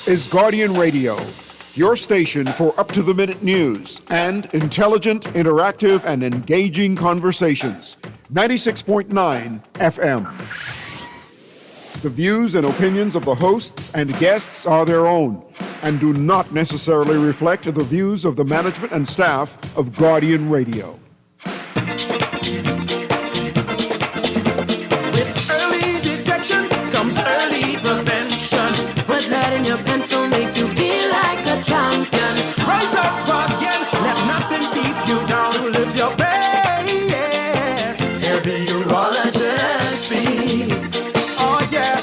is Guardian Radio, your station for up-to-the-minute news and intelligent, interactive, and engaging conversations. 96.9 FM. The views and opinions of the hosts and guests are their own and do not necessarily reflect the views of the management and staff of Guardian Radio. With early detection comes early prevention. Put that in your pencil, make you feel like a champion. Rise up again, let nothing keep you down. To live your best, hear the urologist speak. Oh yeah.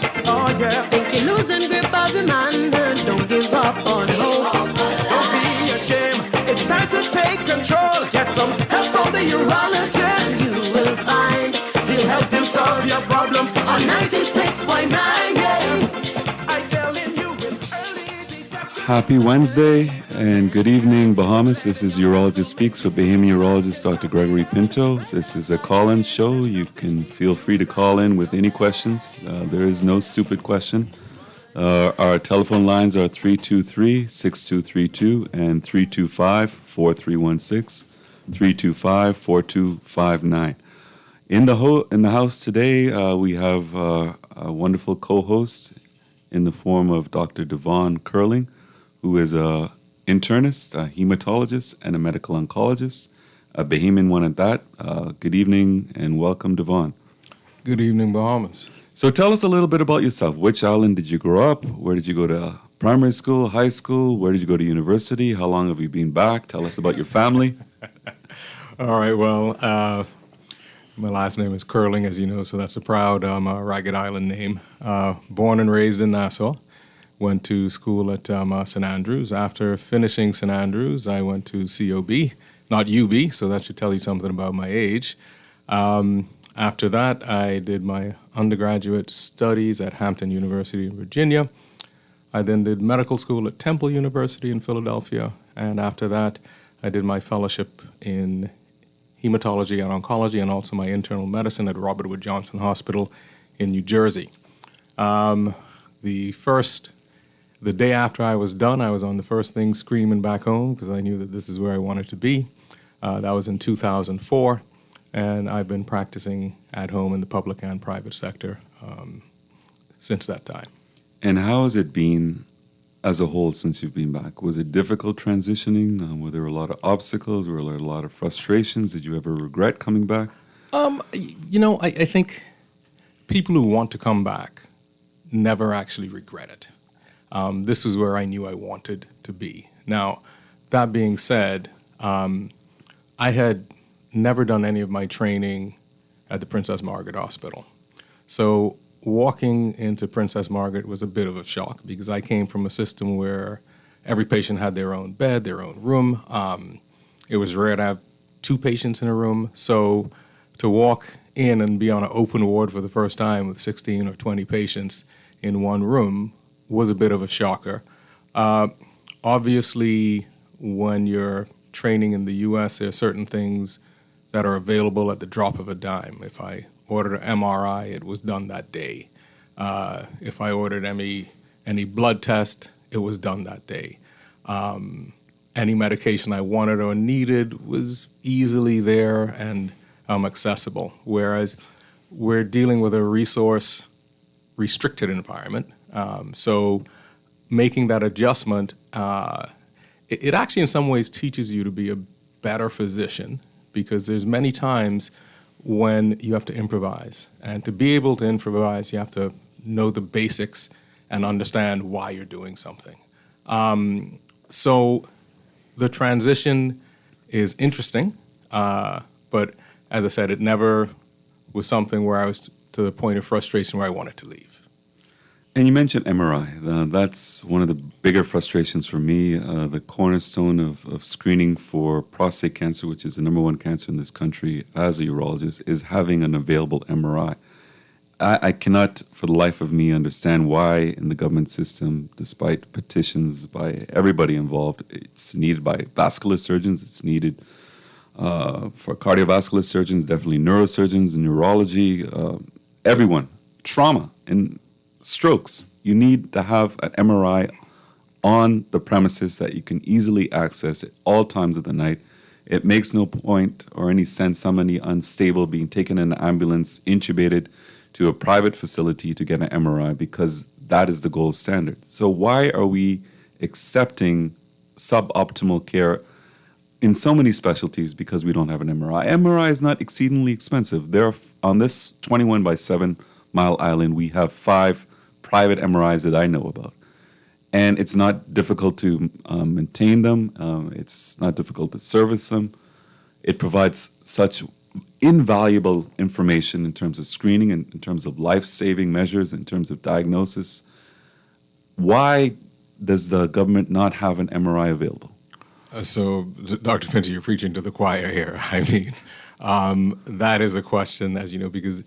Think you're losing grip of your man, don't give up on hope. Don't be ashamed, it's time to take control. Get some help from the urologist. You will find He'll help you solve your problems on 96.9. I telling you with early detection. Happy Wednesday and good evening, Bahamas. This is Urologist Speaks with Bahamian urologist Dr. Greggory Pinto. This is a call-in show. You can feel free to call in with any questions. There is no stupid question. Our telephone lines are 323-6232 and 325-4316, 325-4259. In the house today, we have a wonderful co-host in the form of Dr. Devon Curling, who is a internist, a hematologist, and a medical oncologist, a Bahamian one at that. Good evening and welcome, Devon. Good evening, Bahamas. So tell us a little bit about yourself. Which island did you grow up? Where did you go to primary school, high school? Where did you go to university? How long have you been back? Tell us about your family. All right, well, my last name is Curling, as you know, so that's a proud Ragged Island name. Born and raised in Nassau. Went to school at St. Andrews. After finishing St. Andrews, I went to COB, not UB, so that should tell you something about my age. After that, I did my undergraduate studies at Hampton University in Virginia. I then did medical school at Temple University in Philadelphia, and after that, I did my fellowship in hematology and oncology, and also my internal medicine at Robert Wood Johnson Hospital in New Jersey. The day after I was done, I was on the first thing screaming back home because I knew that this is where I wanted to be. That was in 2004, and I've been practicing at home in the public and private sector since that time. And how has it been as a whole since you've been back? Was it difficult transitioning? Were there a lot of obstacles? Were there a lot of frustrations? Did you ever regret coming back? I think people who want to come back never actually regret it. This is where I knew I wanted to be. Now, that being said, I had never done any of my training at the Princess Margaret Hospital. So walking into Princess Margaret was a bit of a shock because I came from a system where every patient had their own bed, their own room. It was rare to have two patients in a room. So to walk in and be on an open ward for the first time with 16 or 20 patients in one room was a bit of a shocker. Obviously, when you're training in the U.S., there are certain things that are available at the drop of a dime. If I ordered an MRI, it was done that day. If I ordered any blood test, it was done that day. Any medication I wanted or needed was easily there and accessible, whereas we're dealing with a resource-restricted environment. So making that adjustment, it actually in some ways teaches you to be a better physician because there's many times when you have to improvise. And to be able to improvise, you have to know the basics and understand why you're doing something. So the transition is interesting, but as I said, it never was something where I was to the point of frustration where I wanted to leave. And you mentioned MRI. That's one of the bigger frustrations for me. The cornerstone of screening for prostate cancer, which is the number one cancer in this country as a urologist, is having an available MRI. I cannot, for the life of me, understand why in the government system, despite petitions by everybody involved, it's needed by vascular surgeons, it's needed for cardiovascular surgeons, definitely neurosurgeons, neurology, everyone, trauma, and strokes. You need to have an MRI on the premises that you can easily access at all times of the night. It makes no point or any sense somebody unstable being taken in an ambulance, intubated to a private facility to get an MRI, because that is the gold standard. So why are we accepting suboptimal care in so many specialties because we don't have an MRI? MRI is not exceedingly expensive. On this 21 by 7 mile island, we have 5 private MRIs that I know about. And it's not difficult to maintain them. It's not difficult to service them. It provides such invaluable information in terms of screening and in terms of life-saving measures, in terms of diagnosis. Why does the government not have an MRI available? So, Dr. Pinto, you're preaching to the choir here. I mean, that is a question, as you know, because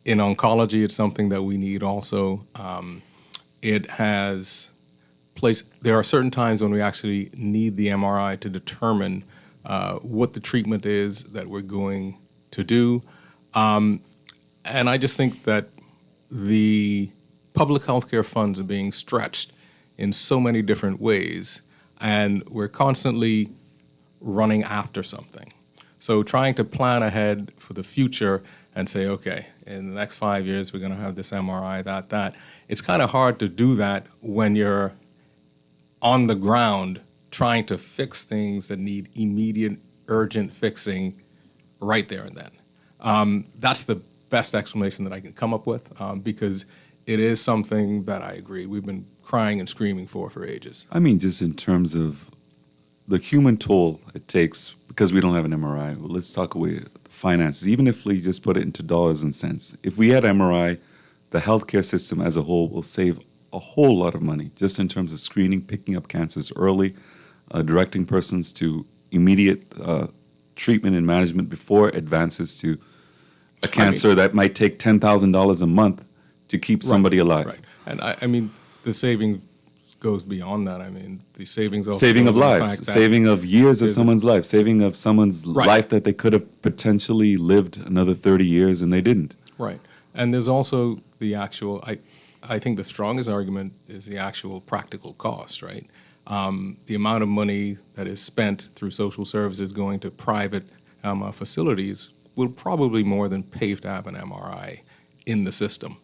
in oncology, it's something that we need also. It has place. There are certain times when we actually need the MRI to determine what the treatment is that we're going to do. And I just think that the public healthcare funds are being stretched in so many different ways, and we're constantly running after something. So trying to plan ahead for the future and say, okay, in the next 5 years, we're going to have this MRI, that. It's kind of hard to do that when you're on the ground trying to fix things that need immediate, urgent fixing right there and then. That's the best explanation that I can come up with, because it is something that I agree we've been crying and screaming for ages. I mean, just in terms of the human toll it takes, because we don't have an MRI. Well, let's talk away the finances. Even if we just put it into dollars and cents, if we had MRI, the healthcare system as a whole will save a whole lot of money, just in terms of screening, picking up cancers early, directing persons to immediate treatment and management before it advances to a cancer that might take $10,000 a month to keep somebody alive. Right. And I mean, the saving goes beyond that. I mean, the savings also Saving of goes in the lives, fact that saving of years of someone's life, saving of someone's life that they could have potentially lived another 30 years and they didn't. Right. And there's also the actual, I think the strongest argument is the actual practical cost, right? The amount of money that is spent through social services going to private facilities will probably more than pay to have an MRI in the system.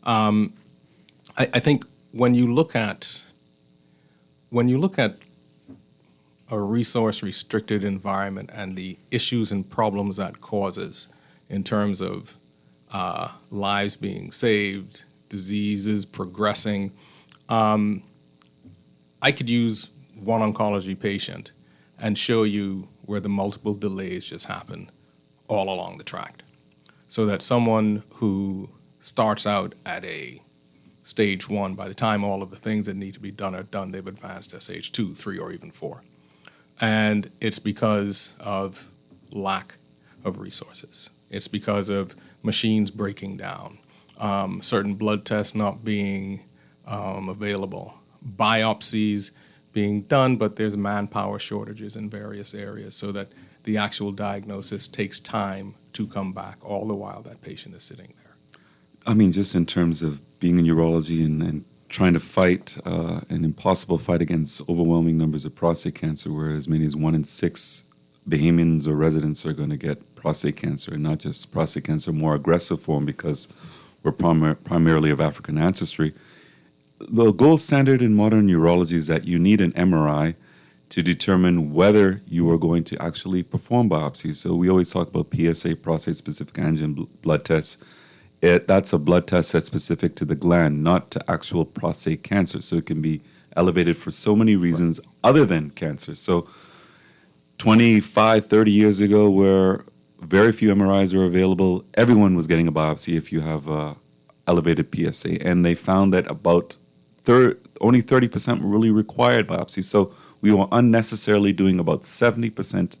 I think when you look at a resource-restricted environment and the issues and problems that causes in terms of lives being saved, diseases progressing, I could use one oncology patient and show you where the multiple delays just happen all along the tract. So that someone who starts out at a stage 1, by the time all of the things that need to be done are done, they've advanced to stage 2, 3, or even 4. And it's because of lack of resources. It's because of machines breaking down, certain blood tests not being available, biopsies being done, but there's manpower shortages in various areas so that the actual diagnosis takes time to come back, all the while that patient is sitting there. I mean, just in terms of being in urology and trying to fight an impossible fight against overwhelming numbers of prostate cancer, where as many as 1 in 6 Bahamians or residents are going to get prostate cancer, and not just prostate cancer, more aggressive form because we're primarily of African ancestry. The gold standard in modern urology is that you need an MRI to determine whether you are going to actually perform biopsies. So we always talk about PSA, prostate-specific antigen blood tests. That's a blood test that's specific to the gland, not to actual prostate cancer. So it can be elevated for so many reasons other than cancer. So 25, 30 years ago, where very few MRIs were available, everyone was getting a biopsy if you have elevated PSA. And they found that about only 30% were really required biopsies. So we were unnecessarily doing about 70%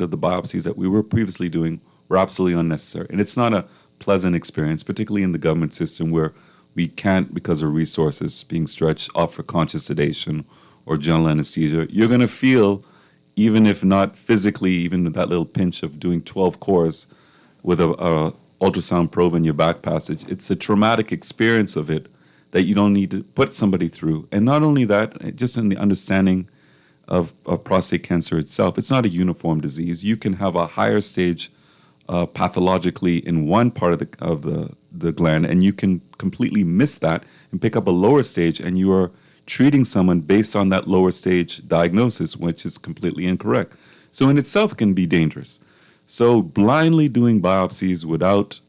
of the biopsies that we were previously doing were absolutely unnecessary. And it's not a pleasant experience, particularly in the government system where we can't, because of resources being stretched, offer conscious sedation or general anesthesia. You're going to feel, even if not physically, even with that little pinch of doing 12 cores with a ultrasound probe in your back passage, it's a traumatic experience of it that you don't need to put somebody through. And not only that, just in the understanding of prostate cancer itself, it's not a uniform disease. You can have a higher stage pathologically in one part of the gland, and you can completely miss that and pick up a lower stage, and you are treating someone based on that lower stage diagnosis, which is completely incorrect. So in itself, it can be dangerous. So blindly doing biopsies without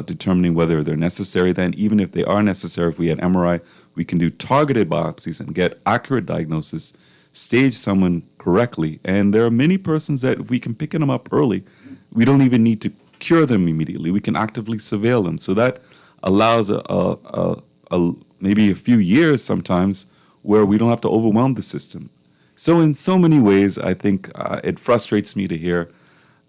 determining whether they're necessary, then even if they are necessary, if we had MRI, we can do targeted biopsies and get accurate diagnosis, stage someone correctly. And there are many persons that if we can pick them up early, we don't even need to cure them immediately. We can actively surveil them. So that allows maybe a few years sometimes where we don't have to overwhelm the system. So in so many ways, I think it frustrates me to hear.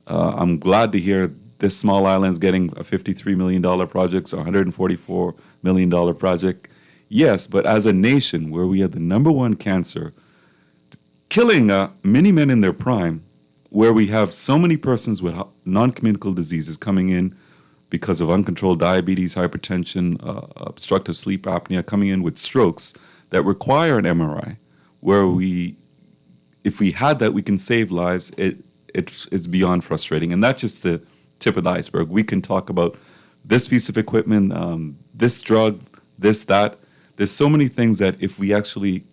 I'm glad to hear this small island's getting a $53 million project, so $144 million project. Yes, but as a nation where we have the number one cancer, killing many men in their prime, where we have so many persons with non-communicable diseases coming in because of uncontrolled diabetes, hypertension, obstructive sleep apnea, coming in with strokes that require an MRI, where if we had that, we can save lives. It's beyond frustrating. And that's just the tip of the iceberg. We can talk about this piece of equipment, this drug, this, that. There's so many things that if we actually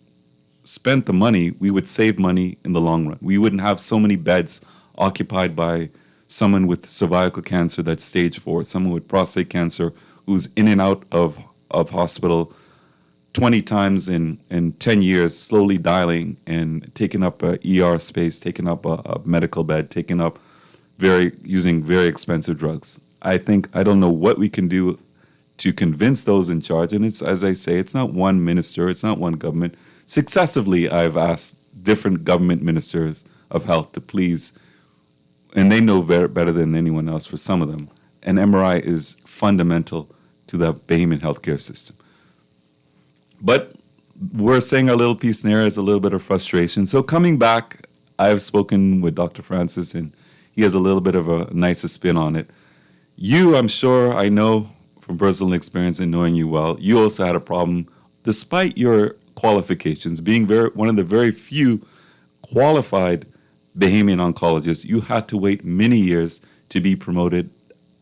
spent the money, we would save money in the long run. We wouldn't have so many beds occupied by someone with cervical cancer that's stage 4, someone with prostate cancer who's in and out of hospital 20 times in 10 years, slowly dialing and taking up a ER space, taking up a medical bed, taking up using very expensive drugs. I don't know what we can do to convince those in charge. And it's, as I say, it's not one minister, it's not one government. Successively, I've asked different government ministers of health to please, and they know better than anyone else for some of them, and MRI is fundamental to the Bahamian healthcare system. But we're saying our little piece there is a little bit of frustration. So coming back, I've spoken with Dr. Francis, and he has a little bit of a nicer spin on it. You, I'm sure, I know from personal experience and knowing you well, you also had a problem, despite your qualifications, being one of the very few qualified Bahamian oncologists. You had to wait many years to be promoted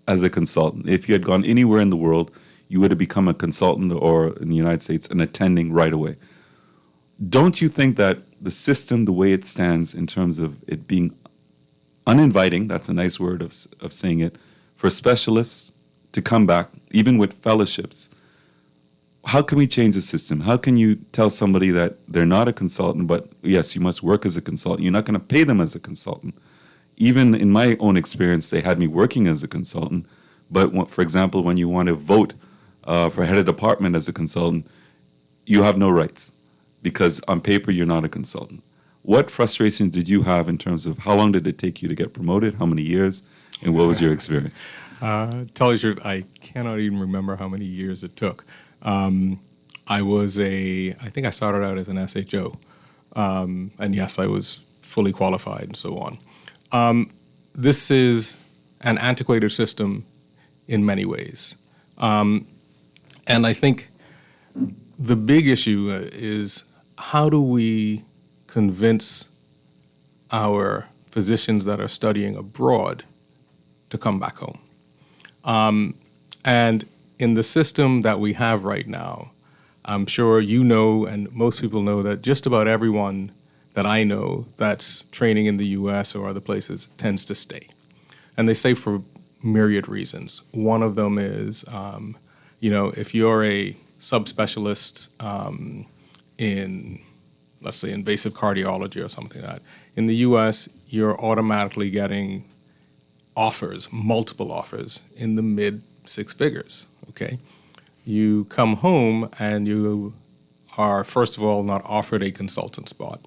as a consultant. If you had gone anywhere in the world, you would have become a consultant, or in the United States, an attending right away. Don't you think that the system, the way it stands in terms of it being uninviting, that's a nice word of saying it, for specialists to come back, even with fellowships, how can we change the system? How can you tell somebody that they're not a consultant, but yes, you must work as a consultant. You're not going to pay them as a consultant. Even in my own experience, they had me working as a consultant. But for example, when you want to vote for head of department as a consultant, you have no rights because on paper, you're not a consultant. What frustrations did you have in terms of how long did it take you to get promoted? How many years? And what was your experience? Tell you the truth, I cannot even remember how many years it took. I think I started out as an SHO. And yes, I was fully qualified and so on. This is an antiquated system in many ways. And I think the big issue is how do we convince our physicians that are studying abroad to come back home? And in the system that we have right now, I'm sure you know and most people know that just about everyone that I know that's training in the US or other places tends to stay. And they stay for myriad reasons. One of them is, if you're a subspecialist in, let's say, invasive cardiology or something like that, in the US, you're automatically getting offers, multiple offers, in the mid 6 figures, okay? You come home and you are, first of all, not offered a consultant spot.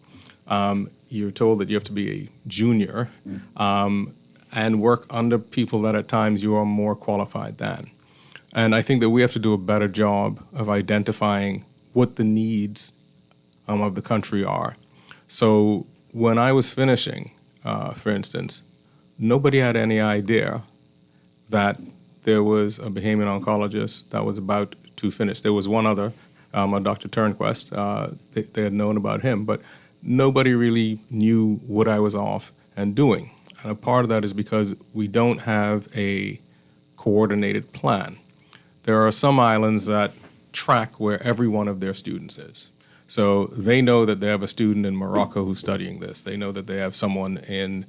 You're told that you have to be a junior and work under people that at times you are more qualified than. And I think that we have to do a better job of identifying what the needs of the country are. So when I was finishing, for instance, nobody had any idea that there was a Bahamian oncologist that was about to finish. There was one other, Dr. Turnquest. They had known about him, but nobody really knew what I was off and doing. And a part of that is because we don't have a coordinated plan. There are some islands that track where every one of their students is. So they know that they have a student in Morocco who's studying this. They know that they have someone in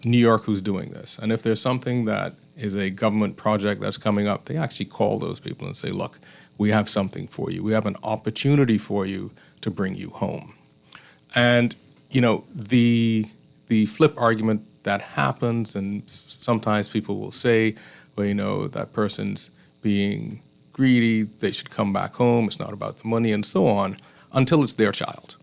New York who's doing this. And if there's something that is a government project that's coming up, they actually call those people and say, look, we have something for you. We have an opportunity for you to bring you home. And, you know, the flip argument that happens, and sometimes people will say, well, you know, that person's being greedy, they should come back home, it's not about the money, and so on, until it's their child.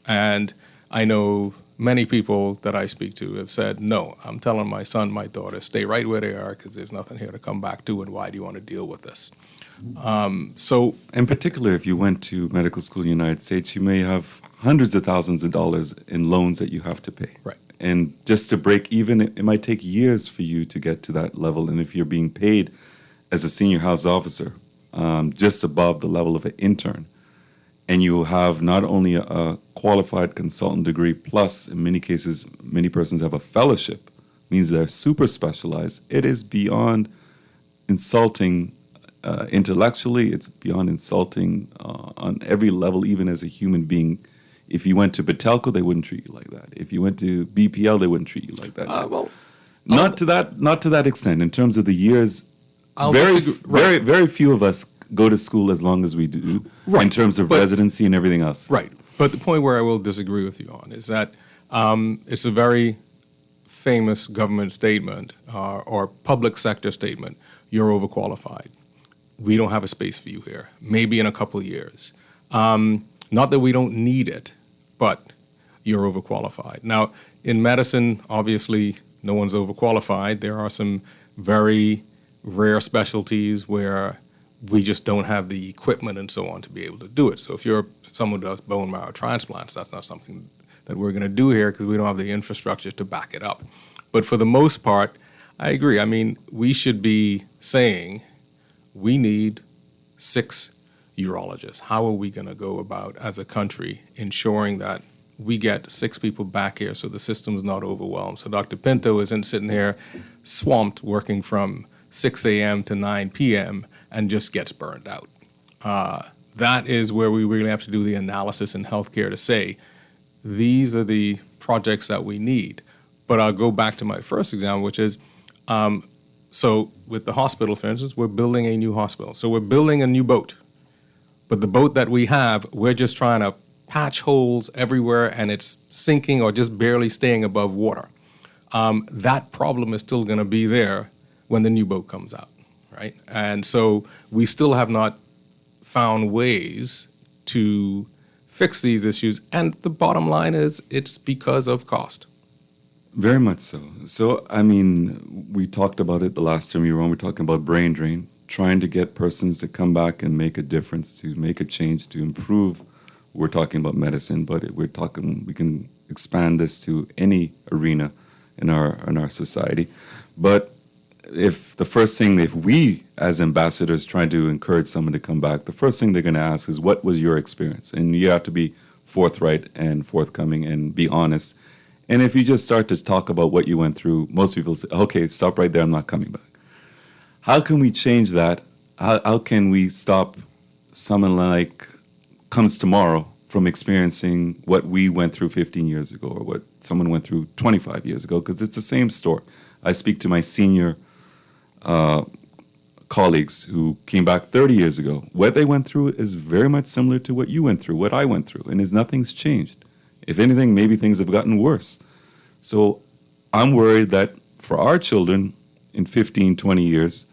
And I know many people that I speak to have said, no, I'm telling my son, my daughter, stay right where they are because there's nothing here to come back to, and why do you want to deal with this? So, in particular, if you went to medical school in the United States, you may have hundreds of thousands of dollars in loans that you have to pay. Right. And just to break even, it might take years for you to get to that level. And if you're being paid as a senior house officer, just above the level of an intern, and you have not only a qualified consultant degree, plus in many cases, many persons have a fellowship, means they're super specialized. It is beyond insulting intellectually. It's beyond insulting on every level, even as a human being. If you went to Batelco, they wouldn't treat you like that. If you went to BPL, they wouldn't treat you like that. Not to that extent. In terms of the years, very few of us go to school as long as we do, in terms of residency and everything else. Right. But the point where I will disagree with you on is that it's a very famous government statement or public sector statement. You're overqualified. We don't have a space for you here. Maybe in a couple of years. Not that we don't need it, but you're overqualified. Now, in medicine, obviously, no one's overqualified. There are some very rare specialties where we just don't have the equipment and so on to be able to do it. So if you're someone who does bone marrow transplants, that's not something that we're going to do here because we don't have the infrastructure to back it up. But for the most part, I agree. I mean, we should be saying we need 6 urologists. How are we going to go about, as a country, ensuring that we get 6 people back here so the system's not overwhelmed? So Dr. Pinto isn't sitting here swamped working from 6 a.m. to 9 p.m. and just gets burned out. That is where we really have to do the analysis in healthcare to say, these are the projects that we need. But I'll go back to my first example, which is, so with the hospital, for instance, we're building a new hospital. So we're building a new boat. But the boat that we have, we're just trying to patch holes everywhere and it's sinking or just barely staying above water. That problem is still going to be there when the new boat comes out, right? And so we still have not found ways to fix these issues. And the bottom line is it's because of cost. Very much so. So, I mean, we talked about it the last time you were on. We're talking about brain drain, trying to get persons to come back and make a difference, to make a change, to improve. We're talking about medicine, but we can expand this to any arena in our society. But if we as ambassadors try to encourage someone to come back, the first thing they're going to ask is, what was your experience? And you have to be forthright and forthcoming and be honest. And if you just start to talk about what you went through, most people say, okay, stop right there, I'm not coming back. How can we change that? How can we stop someone like comes tomorrow from experiencing what we went through 15 years ago or what someone went through 25 years ago? Because it's the same story. I speak to my senior colleagues who came back 30 years ago. What they went through is very much similar to what you went through, what I went through, and nothing's changed. If anything, maybe things have gotten worse. So I'm worried that for our children in 15, 20 years,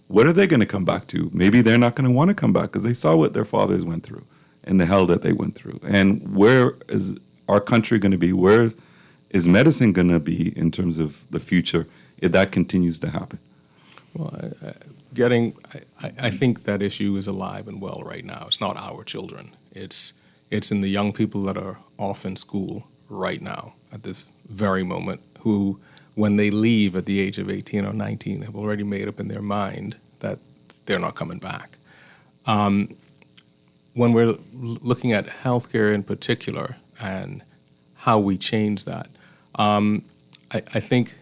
what are they going to come back to? Maybe they're not going to want to come back because they saw what their fathers went through and the hell that they went through. And where is our country going to be? Where is medicine going to be in terms of the future if that continues to happen? Well, I think that issue is alive and well right now. It's not our children. It's in the young people that are off in school right now at this very moment who, when they leave at the age of 18 or 19, have already made up in their mind that they're not coming back. When we're looking at healthcare in particular and how we change that, I think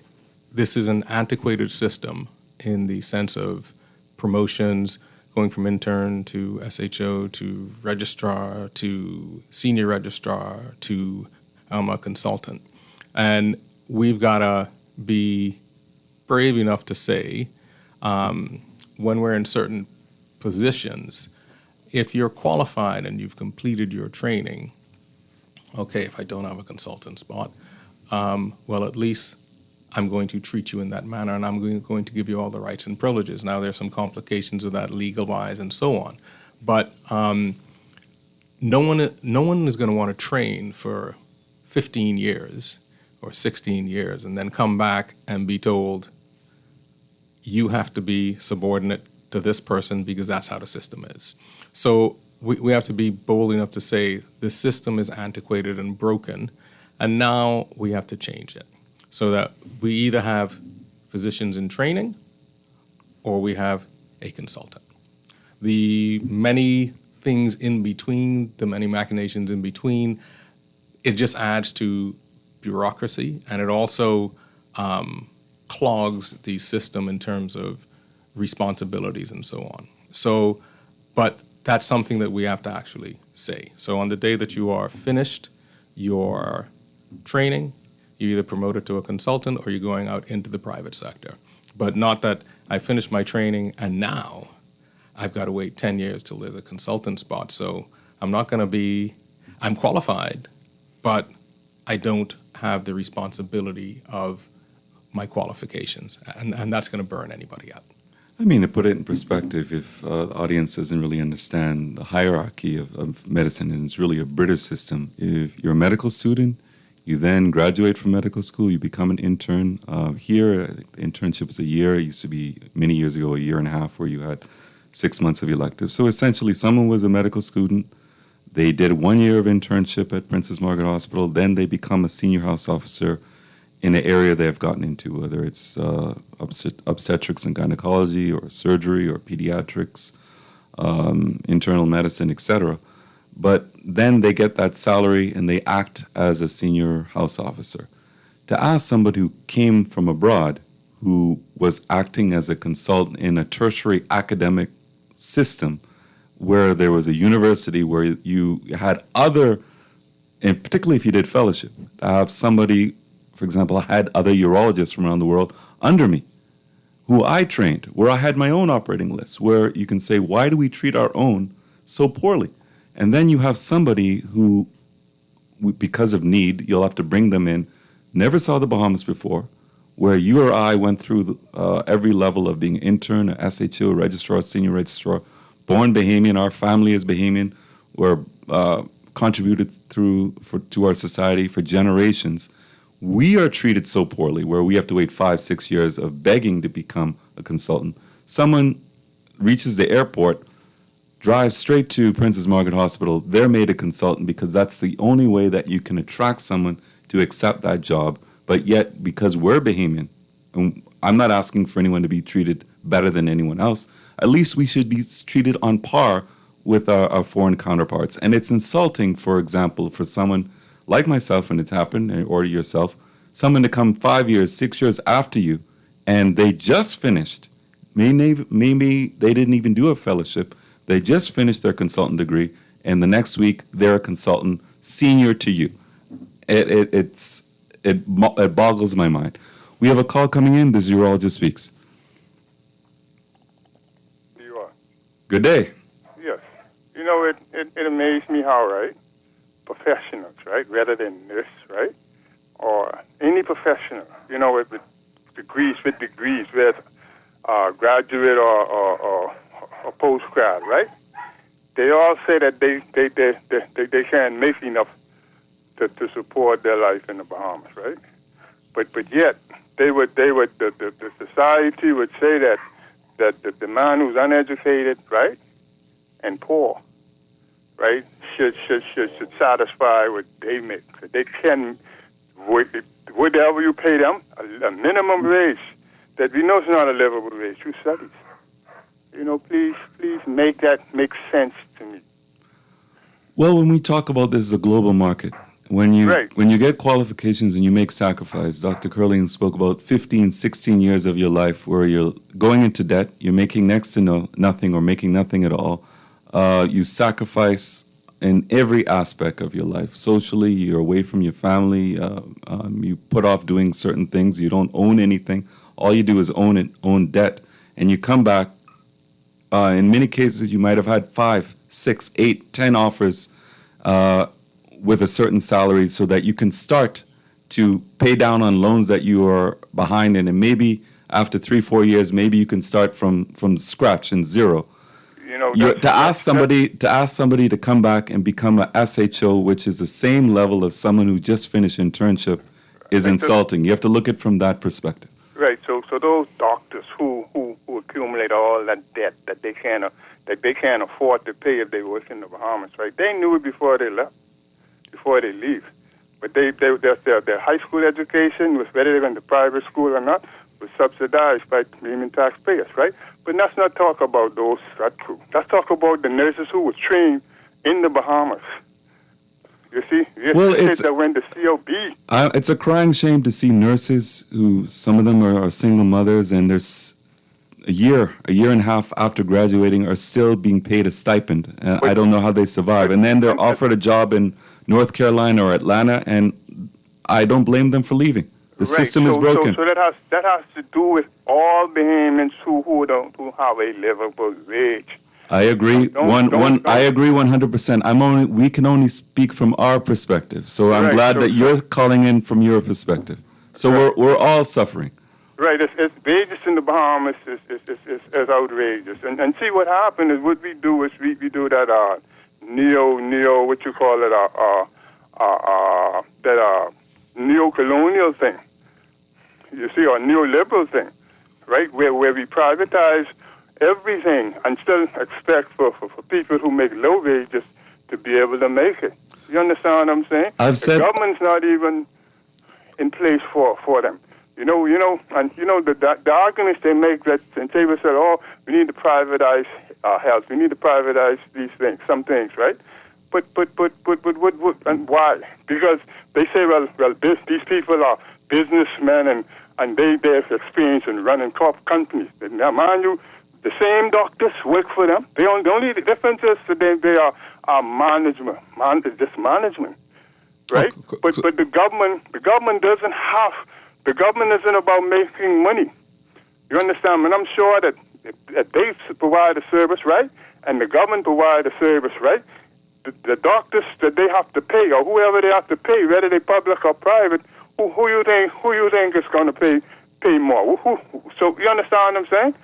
this is an antiquated system in the sense of promotions, going from intern to SHO to registrar to senior registrar to a consultant. And we've got to be brave enough to say, when we're in certain positions, if you're qualified and you've completed your training, okay, if I don't have a consultant spot, well, at least I'm going to treat you in that manner, and I'm going to give you all the rights and privileges. Now, there's some complications with that legal-wise and so on, but no one is going to want to train for 15 years or 16 years and then come back and be told you have to be subordinate to this person because that's how the system is. So we have to be bold enough to say the system is antiquated and broken, and now we have to change it so that we either have physicians in training or we have a consultant. The many things in between, the many machinations in between, it just adds to bureaucracy, and it also clogs the system in terms of responsibilities and so on. So, but that's something that we have to actually say. So on the day that you are finished your training, you're either promoted to a consultant or you're going out into the private sector. But not that I finished my training and now I've got to wait 10 years till there's a consultant spot. So I'm not going to be, I'm qualified, but I don't have the responsibility of my qualifications. And that's going to burn anybody out. I mean, to put it in perspective, if the audience doesn't really understand the hierarchy of medicine, and it's really a British system. If you're a medical student, you then graduate from medical school, you become an intern. Here, I think the internship was a year. It used to be many years ago, a year and a half, where you had 6 months of electives. So essentially, someone was a medical student. They did 1 year of internship at Princess Margaret Hospital. Then they become a senior house officer in the area they've gotten into, whether it's obstetrics and gynecology or surgery or pediatrics, internal medicine, etc. But then they get that salary and they act as a senior house officer. To ask somebody who came from abroad, who was acting as a consultant in a tertiary academic system where there was a university where you had other, and particularly if you did fellowship, to have somebody, for example, I had other urologists from around the world under me who I trained, where I had my own operating list, where you can say, why do we treat our own so poorly? And then you have somebody who, because of need, you'll have to bring them in, never saw the Bahamas before, where you or I went through every level of being intern, a SHO, registrar, senior registrar, born Bahamian, our family is Bahamian, we're contributed to our society for generations. We are treated so poorly where we have to wait 5-6 years of begging to become a consultant. Someone reaches the airport, drives straight to Princess Margaret Hospital, they're made a consultant because that's the only way that you can attract someone to accept that job. But yet, because we're Bahamian, and I'm not asking for anyone to be treated better than anyone else, at least we should be treated on par with our foreign counterparts. And it's insulting, for example, for someone like myself, when it's happened, or yourself, someone to come 5 years, 6 years after you, and they just finished, maybe they didn't even do a fellowship, they just finished their consultant degree, and the next week they're a consultant senior to you. It boggles my mind. We have a call coming in. This urologist speaks. You are. Good day. Yes. You know, it amazed me how, right? Professionals, right? Rather than nurse, right? Or any professional, you know, with degrees, whether graduate or postgrad, right? They all say that they can't make enough to support their life in the Bahamas, right? But yet the society would say that the man who's uneducated, right, and poor, right, should satisfy what they make. They can, whatever you pay them, a minimum wage that we know is not a livable wage through studies, Please make that make sense to me. Well, when we talk about this as a global market, when you get qualifications and you make sacrifice, Dr. Curling spoke about 15, 16 years of your life where you're going into debt, you're making next to nothing or making nothing at all. You sacrifice in every aspect of your life. Socially, you're away from your family. You put off doing certain things. You don't own anything. All you do is own debt. And you come back. In many cases, you might have had 5, 6, 8, 10 offers with a certain salary so that you can start to pay down on loans that you are behind in. And maybe after 3, 4 years, maybe you can start from scratch and zero. To ask somebody to come back and become a SHO, which is the same level of someone who just finished internship, is insulting. You have to look at it from that perspective. Right. So those doctors who accumulate all that debt that they can't afford to pay if they work in the Bahamas, right? They knew it before they left, before they leave. But their high school education, whether they're going to private school or not, was subsidized by Bahamian taxpayers, right? But let's not talk about that crew. Let's talk about the nurses who were trained in the Bahamas. You see? It's that went to CLB. It's a crying shame to see nurses who, some of them are single mothers, and there's a year and a half after graduating are still being paid a stipend. I don't know how they survive. And then they're offered a job in North Carolina or Atlanta, and I don't blame them for leaving. The system is broken. So that has to do with all Bahamians who have a livable wage. I agree. I agree 100%. We can only speak from our perspective. So I'm glad that you're calling in from your perspective. So we're all suffering. Right. It's wages in the Bahamas is outrageous. And see what happened is what we do is we do that neo what you call it that neo-colonial thing. You see, or neoliberal thing, right? Where we privatize everything and still expect for people who make low wages to be able to make it. You understand what I'm saying? The government's not even in place for them. And the arguments they make that and they will say, we need to privatize health, we need to privatize these things, some things, right? But what and why? Because they say, these people are businessmen and they have experience in running companies. Now, mind you, the same doctors work for them. The only difference is that they are management, right? But the government doesn't have. The government isn't about making money. You understand? And I'm sure that if they provide a service, right, and the government provide a service, right, the doctors that they have to pay, or whoever they have to pay, whether they public or private, who you think is going to pay more? So you understand what I'm saying?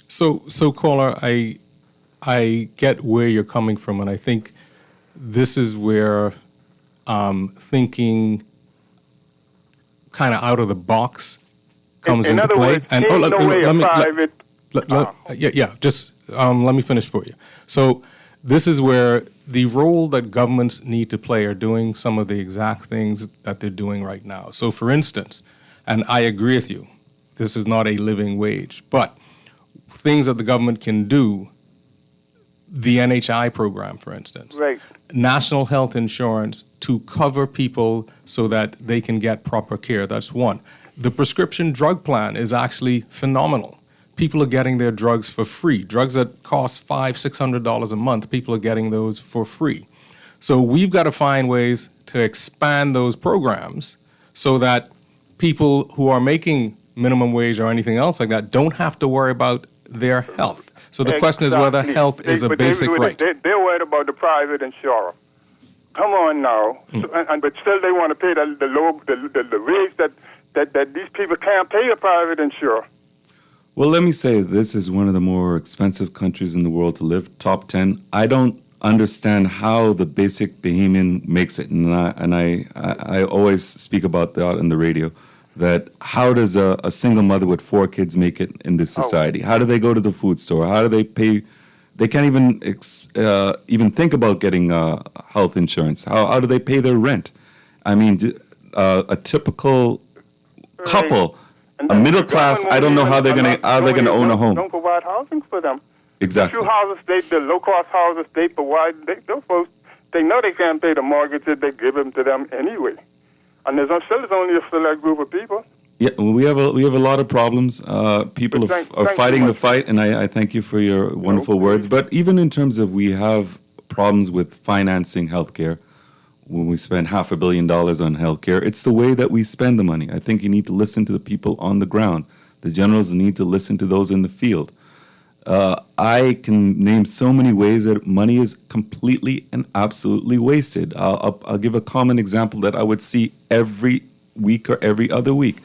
So caller, I get where you're coming from, and I think this is where thinking kind of out of the box comes into play. Let me finish for you. So this is where the role that governments need to play are doing some of the exact things that they're doing right now. So for instance, and I agree with you, this is not a living wage, but things that the government can do, the NHI program, for instance, right. National health insurance to cover people so that they can get proper care. That's one. The prescription drug plan is actually phenomenal. People are getting their drugs for free. Drugs that cost $500-600 a month, people are getting those for free. So we've got to find ways to expand those programs so that people who are making minimum wage or anything else like that don't have to worry about their health. So the question is whether health is a basic right. They're worried about the private insurer. Come on now. But still they want to pay the wage that these people can't pay a private insurer. Well, let me say this is one of the more expensive countries in the world to live, top 10. I don't understand how the basic Bahamian makes it, and I always speak about that on the radio, that how does a single mother with 4 kids make it in this society? How do they go to the food store? How do they pay? They can't even think about getting health insurance. How do they pay their rent? I mean, a typical couple, a middle class, I don't know how they're gonna own a home. Don't provide housing for them. Exactly. Few houses, the low-cost houses, they provide, those folks, they know they can't pay the mortgages, they give them to them anyway. And there's only a select group of people. Yeah, well, we have a lot of problems. People are fighting the fight, and I thank you for your wonderful words. But even in terms of we have problems with financing healthcare, when we spend $500 million on healthcare, it's the way that we spend the money. I think you need to listen to the people on the ground. The generals need to listen to those in the field. I can name so many ways that money is completely and absolutely wasted. I'll give a common example that I would see every week or every other week.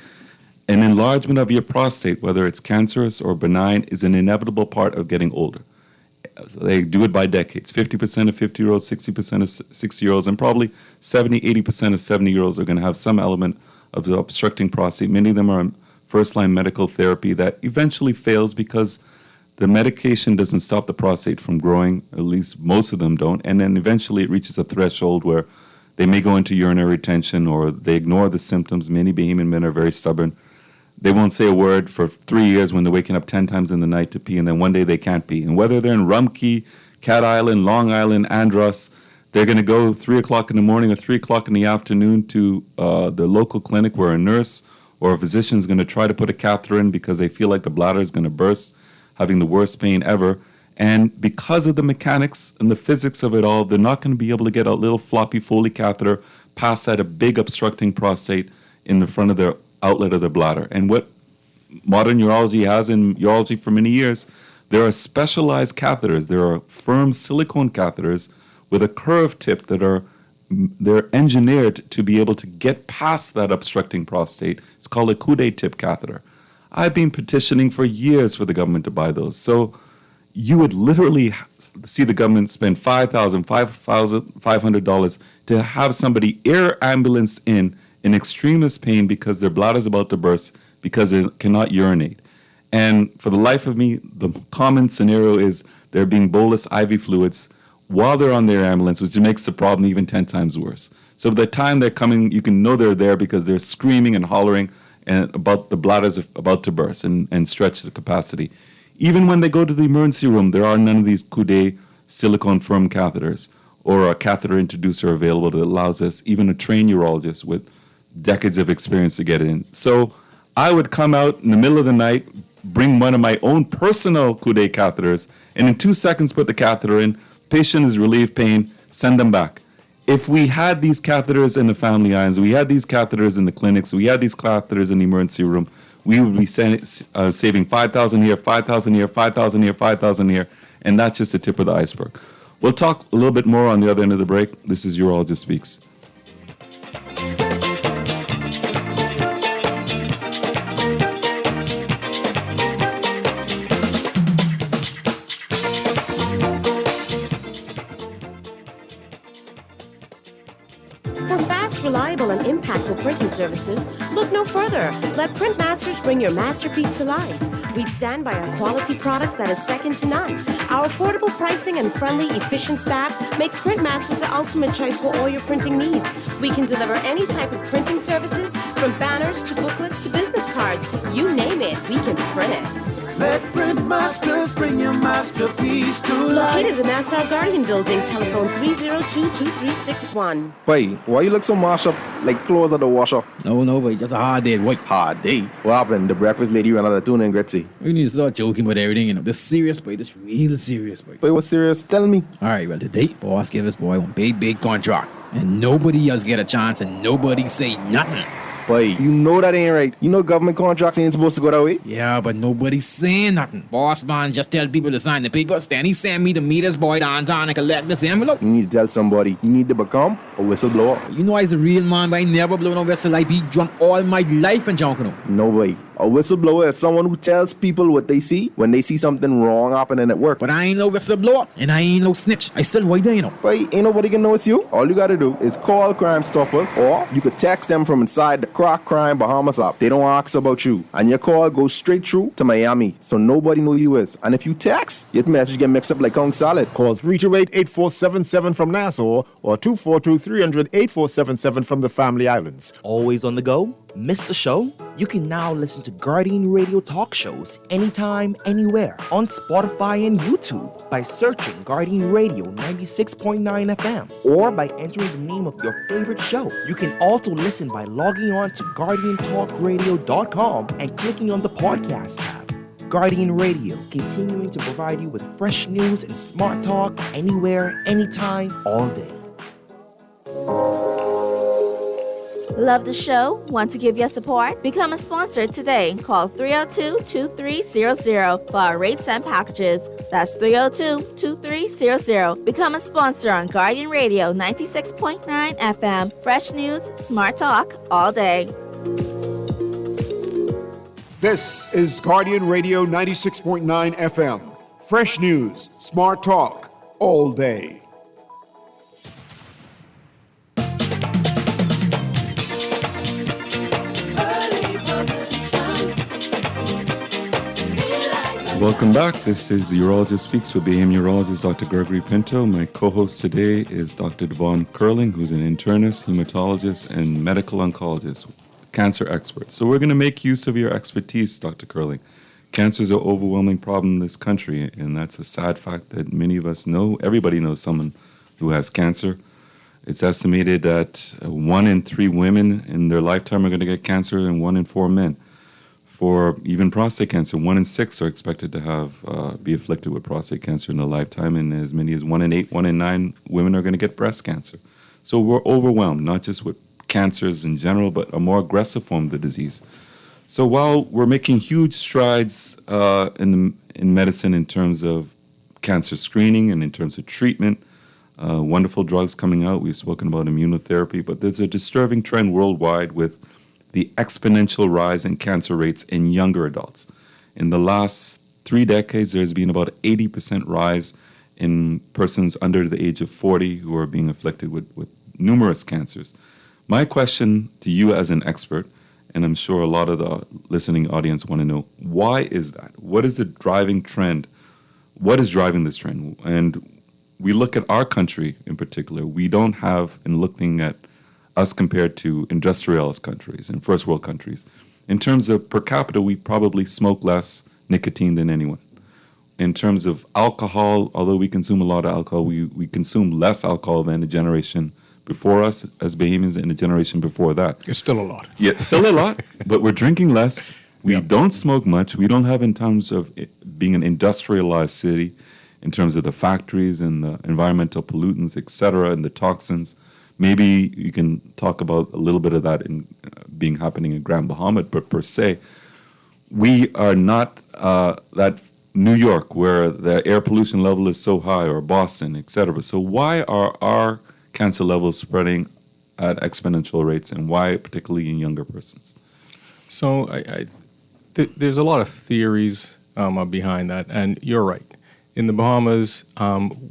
An enlargement of your prostate, whether it's cancerous or benign, is an inevitable part of getting older. So they do it by decades. 50% of 50-year-olds, 60% of 60-year-olds, and probably 70, 80% of 70-year-olds are going to have some element of the obstructing prostate. Many of them are on first-line medical therapy that eventually fails because the medication doesn't stop the prostate from growing, at least most of them don't, and then eventually it reaches a threshold where they may go into urinary retention or they ignore the symptoms. Many Bahamian men are very stubborn. They won't say a word for 3 years when they're waking up 10 times in the night to pee, and then one day they can't pee. And whether they're in Rumkey, Cat Island, Long Island, Andros, they're going to go 3 o'clock in the morning or 3 o'clock in the afternoon to the local clinic where a nurse or a physician is going to try to put a catheter in because they feel like the bladder is going to burst, having the worst pain ever. And because of the mechanics and the physics of it all, they're not going to be able to get a little floppy Foley catheter past that a big obstructing prostate in the front of their outlet of the bladder. And what modern urology has in urology for many years, there are specialized catheters. There are firm silicone catheters with a curved tip they're engineered to be able to get past that obstructing prostate. It's called a Coude tip catheter. I've been petitioning for years for the government to buy those. So you would literally see the government spend $5,000, $5,500 to have somebody air ambulanced in extremist pain because their bladder is about to burst because they cannot urinate. And for the life of me, the common scenario is they're being bolus IV fluids while they're on their ambulance, which makes the problem even 10 times worse. So by the time they're coming, you can know they're there because they're screaming and hollering and about the bladder's about to burst and stretch the capacity. Even when they go to the emergency room, there are none of these Coude silicone firm catheters or a catheter introducer available that allows us, even a trained urologist with decades of experience, to get in. So I would come out in the middle of the night, bring one of my own personal Coude catheters, and in 2 seconds put the catheter in. Patient is relieved pain, send them back. If we had these catheters in the family islands, we had these catheters in the clinics, we had these catheters in the emergency room, we would be saving 5,000 here, 5,000 here, 5,000 here, 5,000 here, and that's just the tip of the iceberg. We'll talk a little bit more on the other end of the break. This is Urologist Speaks. Reliable and impactful printing services, look no further. Let Printmasters bring your masterpiece to life. We stand by our quality products that is second to none. Our affordable pricing and friendly, efficient staff makes Printmasters the ultimate choice for all your printing needs. We can deliver any type of printing services, from banners to booklets to business cards. You name it, we can print it. Let Printmasters bring your masterpiece to life. Located in the Nassau Guardian Building, telephone 302-2361. Boy, why you look so mashed up like clothes at the washer? No, boy, just a hard day, boy. Hard day? What happened? The breakfast lady ran out of tuna and Gretzi. We need to start joking about everything, you know. This serious, boy. This real serious, boy. Boy, what's serious? Tell me. All right, well, today, boss gave us, boy, one big contract. And nobody else get a chance and nobody say nothing. Boy, you know that ain't right. You know government contracts ain't supposed to go that way. Yeah, but nobody's saying nothing. Boss man just tell people to sign the papers. Then he send me to meet his boy downtown and collect this envelope. You need to tell somebody. You need to become a whistleblower. You know I's a real man, but I never blow no whistle. I be drunk all my life and junk, you know. No way. A whistleblower is someone who tells people what they see when they see something wrong happening at work. But I ain't no whistleblower, and I ain't no snitch. I still white there, you know. Boy, ain't nobody can know it's you. All you gotta do is call Crime Stoppers, or you could text them from inside the Crack Crime Bahamas app. They don't ask about you, and your call goes straight through to Miami, so nobody know you is. And if you text, your message get mixed up like Kong Salad. Call 328-8477 from Nassau or 242-300-8477 from the Family Islands. Always on the go? Missed the show? You can now listen to Guardian Radio talk shows anytime, anywhere on Spotify and YouTube by searching Guardian Radio 96.9 FM or by entering the name of your favorite show. You can also listen by logging on to GuardianTalkRadio.com and clicking on the podcast tab. Guardian Radio, continuing to provide you with fresh news and smart talk anywhere, anytime, all day. Love the show? Want to give your support? Become a sponsor today. Call 302-2300 for our rates and packages. That's 302-2300. Become a sponsor on Guardian Radio 96.9 FM. Fresh news, smart talk, all day. This is Guardian Radio 96.9 FM. Fresh news, smart talk, all day. Welcome back. This is Urologist Speaks with BAM Urologist Dr. Greggory Pinto. My co-host today is Dr. Devon Curling, who's an internist, hematologist, and medical oncologist, cancer expert. So we're going to make use of your expertise, Dr. Curling. Cancer is an overwhelming problem in this country, and that's a sad fact that many of us know. Everybody knows someone who has cancer. It's estimated that 1 in 3 women in their lifetime are going to get cancer, and 1 in 4 men. For even prostate cancer, 1 in 6 are expected to have be afflicted with prostate cancer in their lifetime, and as many as 1 in 8, 1 in 9 women are going to get breast cancer. So we're overwhelmed, not just with cancers in general, but a more aggressive form of the disease. So while we're making huge strides in medicine in terms of cancer screening and in terms of treatment, wonderful drugs coming out, we've spoken about immunotherapy, but there's a disturbing trend worldwide with the exponential rise in cancer rates in younger adults. In the last 3 decades, there's been about 80% rise in persons under the age of 40 who are being afflicted with numerous cancers. My question to you as an expert, and I'm sure a lot of the listening audience want to know, why is that? What is the driving trend? What is driving this trend? And we look at our country in particular, we don't have, in looking at us compared to industrialized countries and first world countries. In terms of per capita, we probably smoke less nicotine than anyone. In terms of alcohol, although we consume a lot of alcohol, we consume less alcohol than the generation before us as Bahamians and the generation before that. It's still a lot. Yeah, still a lot, but we're drinking less. We don't smoke much. We don't have, in terms of it being an industrialized city, in terms of the factories and the environmental pollutants, et cetera, and the toxins. Maybe you can talk about a little bit of that in being happening in Grand Bahama, but per se, we are not that New York where the air pollution level is so high, or Boston, et cetera. So why are our cancer levels spreading at exponential rates, and why particularly in younger persons? So there's a lot of theories behind that, and you're right. In the Bahamas,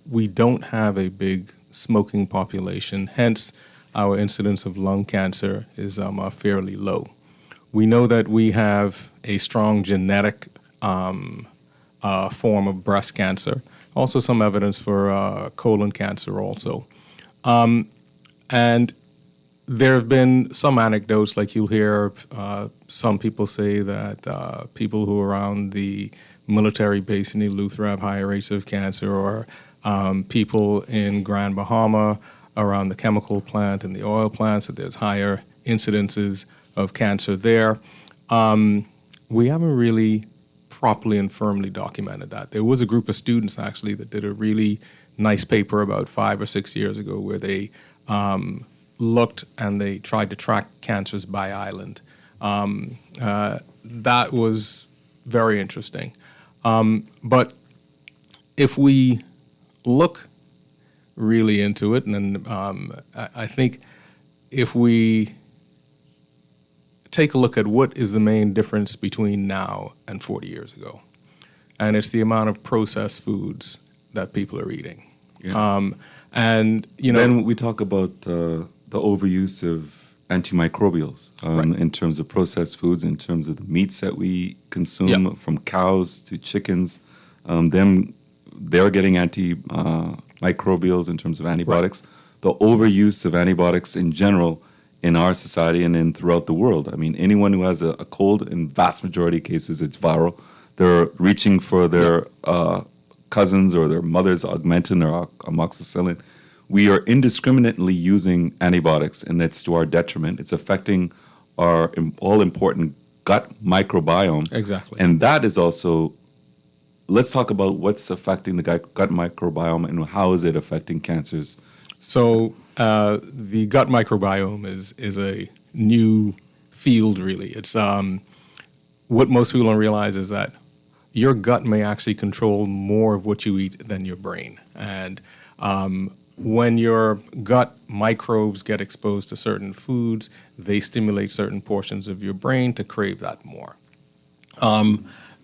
we don't have a big smoking population, hence our incidence of lung cancer is fairly low. We know that we have a strong genetic form of breast cancer, also some evidence for colon cancer also. And there have been some anecdotes, like you'll hear some people say that people who are around the military base in Eleuthera have higher rates of cancer, or people in Grand Bahama around the chemical plant and the oil plants, that there's higher incidences of cancer there. We haven't really properly and firmly documented that. There was a group of students actually that did a really nice paper about 5 or 6 years ago where they looked and they tried to track cancers by island. That was very interesting. But if we look really into it, and I think if we take a look at what is the main difference between now and 40 years ago, and it's the amount of processed foods that people are eating. Yeah. And, you know, then we talk about the overuse of antimicrobials in terms of processed foods, in terms of the meats that we consume, from cows to chickens. They're getting antimicrobials in terms of antibiotics. Right. The overuse of antibiotics in general in our society and in throughout the world. I mean, anyone who has a cold, in vast majority of cases, it's viral. They're reaching for their cousins or their mother's Augmentin or amoxicillin. We are indiscriminately using antibiotics, and that's to our detriment. It's affecting our all-important gut microbiome. Exactly. And that is also, let's talk about what's affecting the gut microbiome and how is it affecting cancers. So the gut microbiome is a new field, really. It's what most people don't realize is that your gut may actually control more of what you eat than your brain. And when your gut microbes get exposed to certain foods, they stimulate certain portions of your brain to crave that more.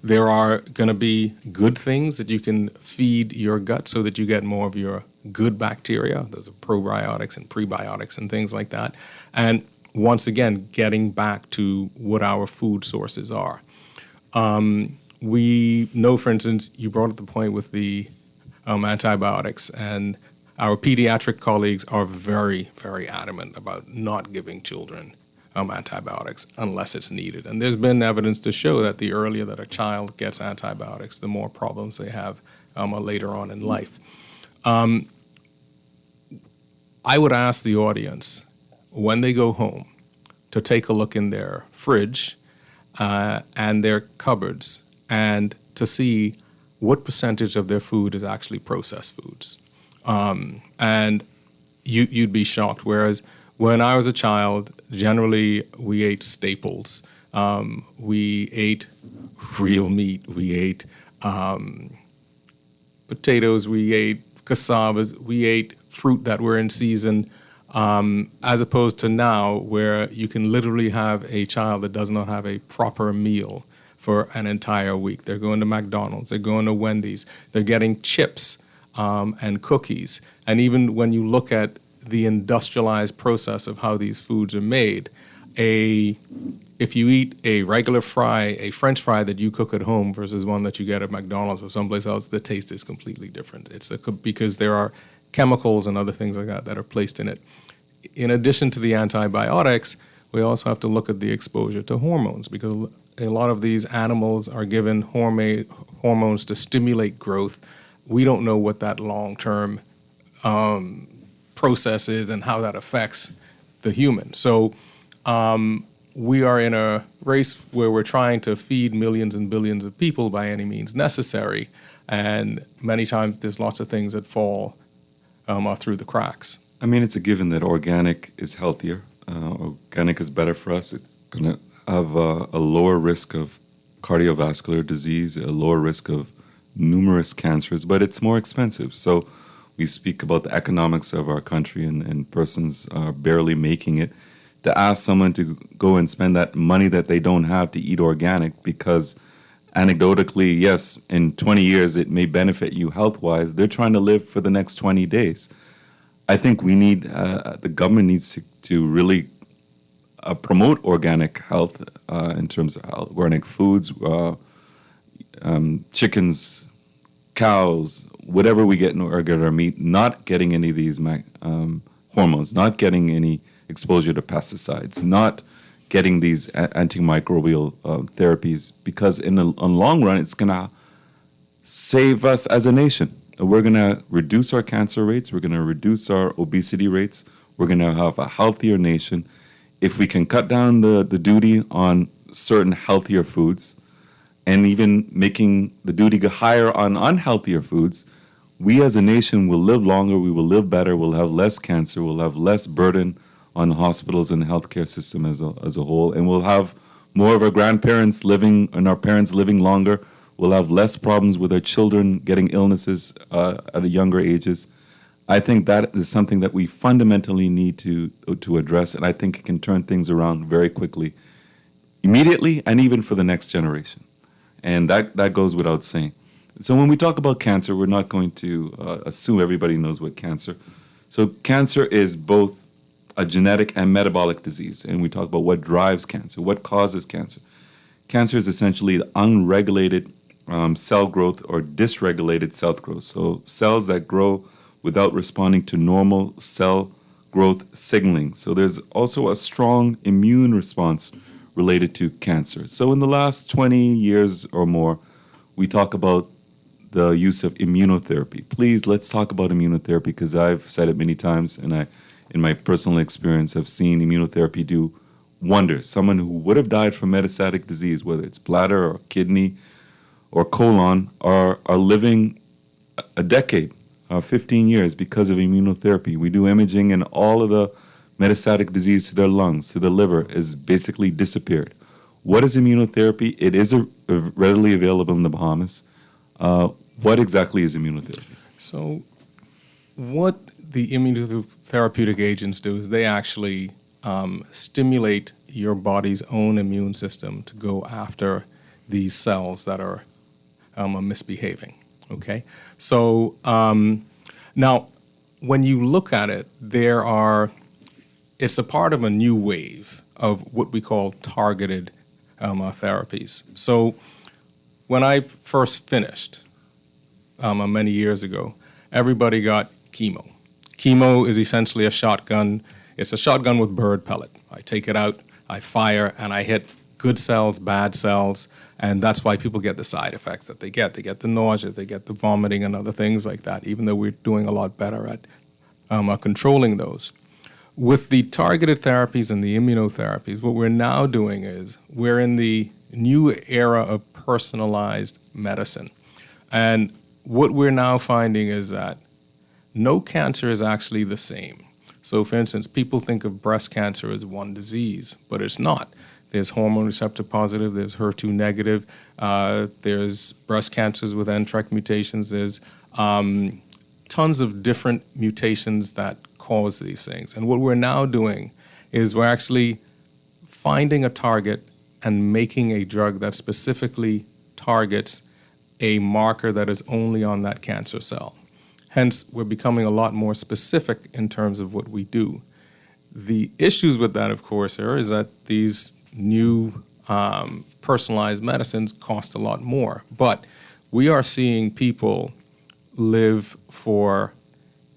There are going to be good things that you can feed your gut so that you get more of your good bacteria. Those are probiotics and prebiotics and things like that. And once again, getting back to what our food sources are. We know, for instance, you brought up the point with the antibiotics, and our pediatric colleagues are very, very adamant about not giving children antibiotics unless it's needed. And there's been evidence to show that the earlier that a child gets antibiotics, the more problems they have later on in life. I would ask the audience, when they go home, to take a look in their fridge and their cupboards and to see what percentage of their food is actually processed foods. And you'd be shocked. Whereas when I was a child, generally we ate staples. We ate real meat. We ate potatoes. We ate cassavas. We ate fruit that were in season. As opposed to now, where you can literally have a child that does not have a proper meal for an entire week. They're going to McDonald's, they're going to Wendy's, they're getting chips and cookies. And even when you look at the industrialized process of how these foods are made, if you eat a regular fry, a French fry that you cook at home versus one that you get at McDonald's or someplace else, the taste is completely different. Because there are chemicals and other things like that are placed in it. In addition to the antibiotics, we also have to look at the exposure to hormones, because a lot of these animals are given hormones to stimulate growth. We don't know what that long-term process is and how that affects the human. So we are in a race where we're trying to feed millions and billions of people by any means necessary, and many times there's lots of things that fall through the cracks. I mean, it's a given that organic is healthier. Organic is better for us. It's going to have a lower risk of cardiovascular disease, a lower risk of numerous cancers, but it's more expensive. So we speak about the economics of our country, and persons are barely making it. To ask someone to go and spend that money that they don't have to eat organic, because anecdotally, yes, in 20 years it may benefit you health-wise, they're trying to live for the next 20 days. I think we need, the government needs to really promote organic health in terms of organic foods, chickens, cows, whatever we get in our meat, not getting any of these hormones, not getting any exposure to pesticides, not getting these antimicrobial therapies, because in the long run, it's going to save us as a nation. We're going to reduce our cancer rates. We're going to reduce our obesity rates. We're going to have a healthier nation. If we can cut down the duty on certain healthier foods, and even making the duty go higher on unhealthier foods, we as a nation will live longer, we will live better, we'll have less cancer, we'll have less burden on hospitals and the healthcare system as a whole, and we'll have more of our grandparents living and our parents living longer. We'll have less problems with our children getting illnesses at younger ages. I think that is something that we fundamentally need to address, and I think it can turn things around very quickly, immediately, and even for the next generation. And that goes without saying. So when we talk about cancer, we're not going to assume everybody knows what cancer. So cancer is both a genetic and metabolic disease, and we talk about what drives cancer, what causes cancer. Cancer is essentially unregulated cell growth or dysregulated cell growth. So cells that grow without responding to normal cell growth signaling. So there's also a strong immune response related to cancer. So in the last 20 years or more, we talk about the use of immunotherapy. Please, let's talk about immunotherapy, because I've said it many times, and I, in my personal experience, have seen immunotherapy do wonders. Someone who would have died from metastatic disease, whether it's bladder or kidney or colon, are living a decade, 15 years because of immunotherapy. We do imaging, and all of the metastatic disease to their lungs, to the liver, is basically disappeared. What is immunotherapy? It is readily available in the Bahamas. What exactly is immunotherapy? So what the immunotherapeutic agents do is they actually stimulate your body's own immune system to go after these cells that are misbehaving. Okay, so now when you look at it, it's a part of a new wave of what we call targeted therapies. So when I first finished many years ago, everybody got chemo. Chemo is essentially a shotgun. It's a shotgun with bird pellet. I take it out, I fire, and I hit good cells, bad cells, and that's why people get the side effects that they get. They get the nausea, they get the vomiting and other things like that, even though we're doing a lot better at controlling those. With the targeted therapies and the immunotherapies, what we're now doing is we're in the new era of personalized medicine. And what we're now finding is that no cancer is actually the same. So for instance, people think of breast cancer as one disease, but it's not. There's hormone receptor positive, there's HER2 negative, there's breast cancers with NTRK mutations, there's tons of different mutations that cause these things. And what we're now doing is we're actually finding a target and making a drug that specifically targets a marker that is only on that cancer cell. Hence, we're becoming a lot more specific in terms of what we do. The issues with that, of course, is that these new personalized medicines cost a lot more. But we are seeing people live for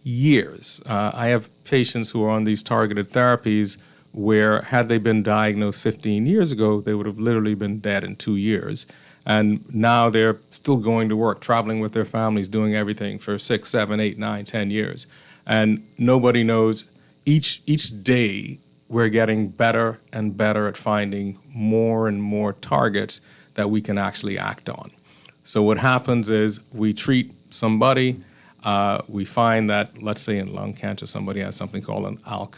years. I have patients who are on these targeted therapies where, had they been diagnosed 15 years ago, they would have literally been dead in 2 years. And now they're still going to work, traveling with their families, doing everything for 6, 7, 8, 9, 10 years. And nobody knows. Each day, we're getting better and better at finding more and more targets that we can actually act on. So what happens is we treat somebody, we find that, let's say in lung cancer, somebody has something called an ALK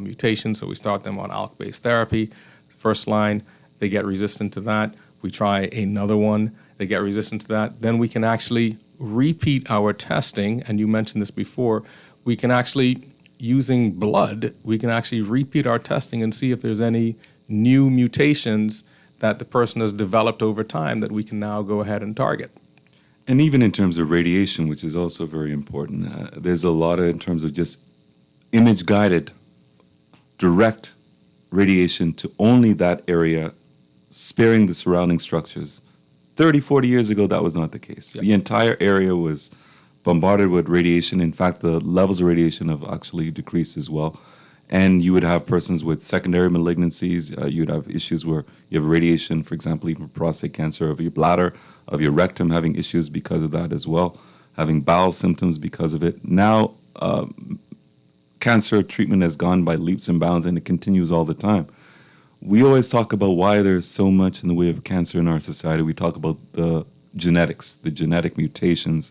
mutation, so we start them on ALK-based therapy. First line, they get resistant to that. We try another one, they get resistant to that. Then we can actually repeat our testing, and you mentioned this before, we can actually, using blood, we can actually repeat our testing and see if there's any new mutations that the person has developed over time that we can now go ahead and target. And even in terms of radiation, which is also very important, there's a lot in terms of just image-guided, direct radiation to only that area, sparing the surrounding structures. 30, 40 years ago, that was not the case. Yep. The entire area was bombarded with radiation. In fact, the levels of radiation have actually decreased as well. And you would have persons with secondary malignancies. You'd have issues where you have radiation, for example, even prostate cancer of your bladder, of your rectum, having issues because of that as well, having bowel symptoms because of it. Now, cancer treatment has gone by leaps and bounds, and it continues all the time. We always talk about why there's so much in the way of cancer in our society. We talk about the genetics, the genetic mutations.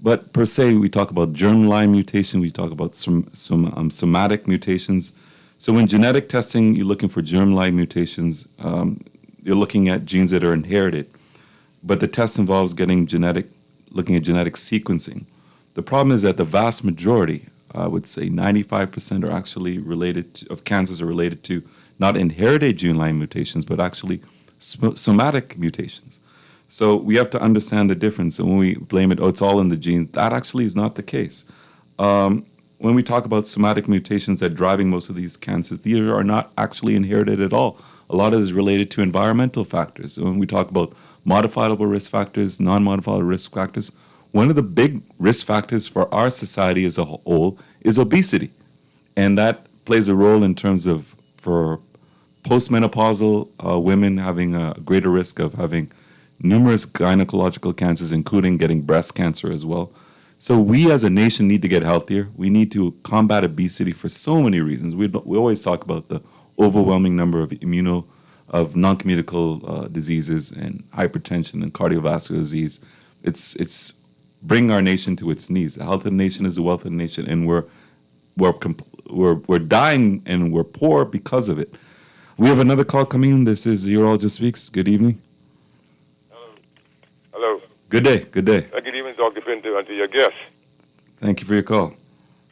But per se, we talk about germline mutation, we talk about somatic mutations. So when genetic testing, you're looking for germline mutations, you're looking at genes that are inherited. But the test involves looking at genetic sequencing. The problem is that the vast majority, I would say 95% are actually of cancers are related to not inherited germline mutations, but actually somatic mutations. So we have to understand the difference. And when we blame it, it's all in the genes, that actually is not the case. When we talk about somatic mutations that are driving most of these cancers, these are not actually inherited at all. A lot of it is related to environmental factors. So when we talk about modifiable risk factors, non-modifiable risk factors, one of the big risk factors for our society as a whole is obesity. And that plays a role in terms of for postmenopausal women having a greater risk of having numerous gynecological cancers, including getting breast cancer as well. So we as a nation need to get healthier. We need to combat obesity for so many reasons. We always talk about the overwhelming number of non-communicable diseases and hypertension and cardiovascular disease. It's bringing our nation to its knees. The health of the nation is the wealth of the nation, and we're dying and we're poor because of it. We have another call coming in. This is Urologist Speaks. Good evening. Hello. Good day. Good day. Good evening, Dr. Pinto, and to your guest. Thank you for your call.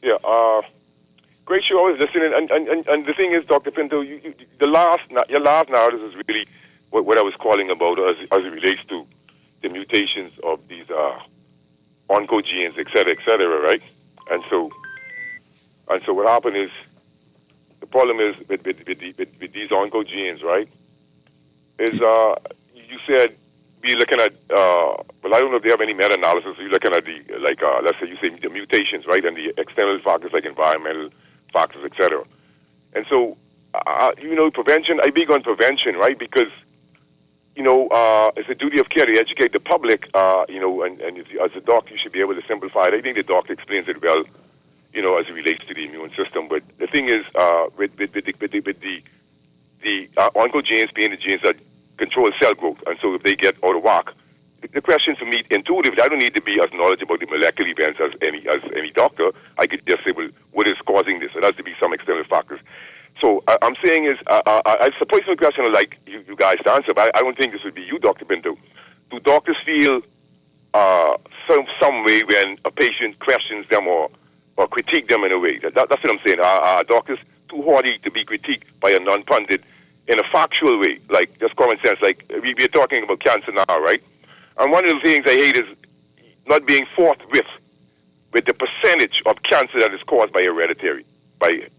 Yeah, great show. I was listening, and the thing is, Dr. Pinto, your last narrative is really what I was calling about as it relates to the mutations of these oncogenes, et cetera, right? And so what happened is, the problem is with these oncogenes, right? Is you said be looking at well, I don't know if they have any meta-analysis. You're looking at the let's say you say the mutations, right, and the external factors like environmental factors, et cetera. And so prevention. I big on prevention, right? Because it's a duty of care to educate the public. And as a doctor, you should be able to simplify it. I think the doctor explains it well. As it relates to the immune system. But the thing is, with the oncogenes being the genes that control cell growth, and so if they get out of whack, the question for me, intuitively, I don't need to be as knowledgeable about the molecular events as any doctor. I could just say, well, what is causing this? It has to be some external factors. So I'm saying is, I suppose the question I'd like you guys to answer, but I don't think this would be you, Dr. Pinto. Do doctors feel some way when a patient questions them or critique them in a way? That's what I'm saying. Are doctors too haughty to be critiqued by a non-pundit in a factual way, like just common sense? Like we're talking about cancer now, right? And one of the things I hate is not being forthwith with the percentage of cancer that is caused by hereditary, right?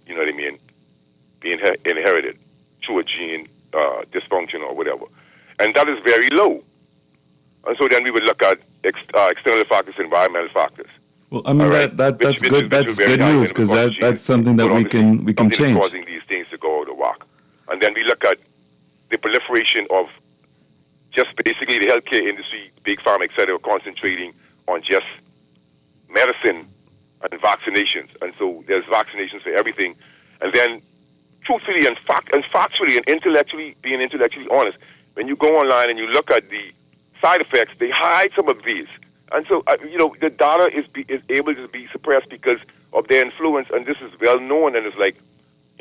You know what I mean? Being inherited through a gene dysfunction or whatever. And that is very low. And so then we would look at external factors, environmental factors. Well, I mean, right. that's good. That's good news because that's something that we can change. Causing these things to go out of whack, and then we look at the proliferation of just basically the healthcare industry, big pharma, etc., concentrating on just medicine and vaccinations, and so there's vaccinations for everything, and then truthfully and factually and intellectually, being intellectually honest, when you go online and you look at the side effects, they hide some of these. And so, the data is able to be suppressed because of their influence, and this is well known. And it's like,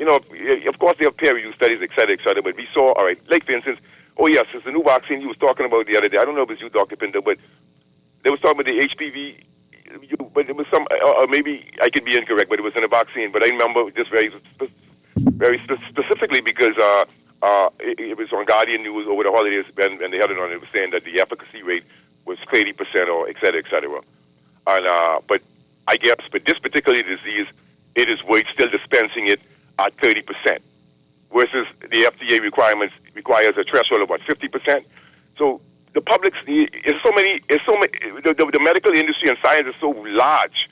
of course they have peer-reviewed studies, et cetera, but we saw, all right, like for instance, oh yes, it's the new vaccine you was talking about the other day. I don't know if it's you, Dr. Pinto, but they was talking about the HPV, but it was some, or maybe I could be incorrect, but it was in a vaccine. But I remember this very specifically because it was on Guardian News over the holidays, and they had it on. It was saying that the efficacy rate was 80% or et cetera, et cetera. And, but I guess for this particular disease, it is worth still dispensing it at 30%, versus the FDA requires a threshold of about 50%. So the public's the medical industry and science is so large,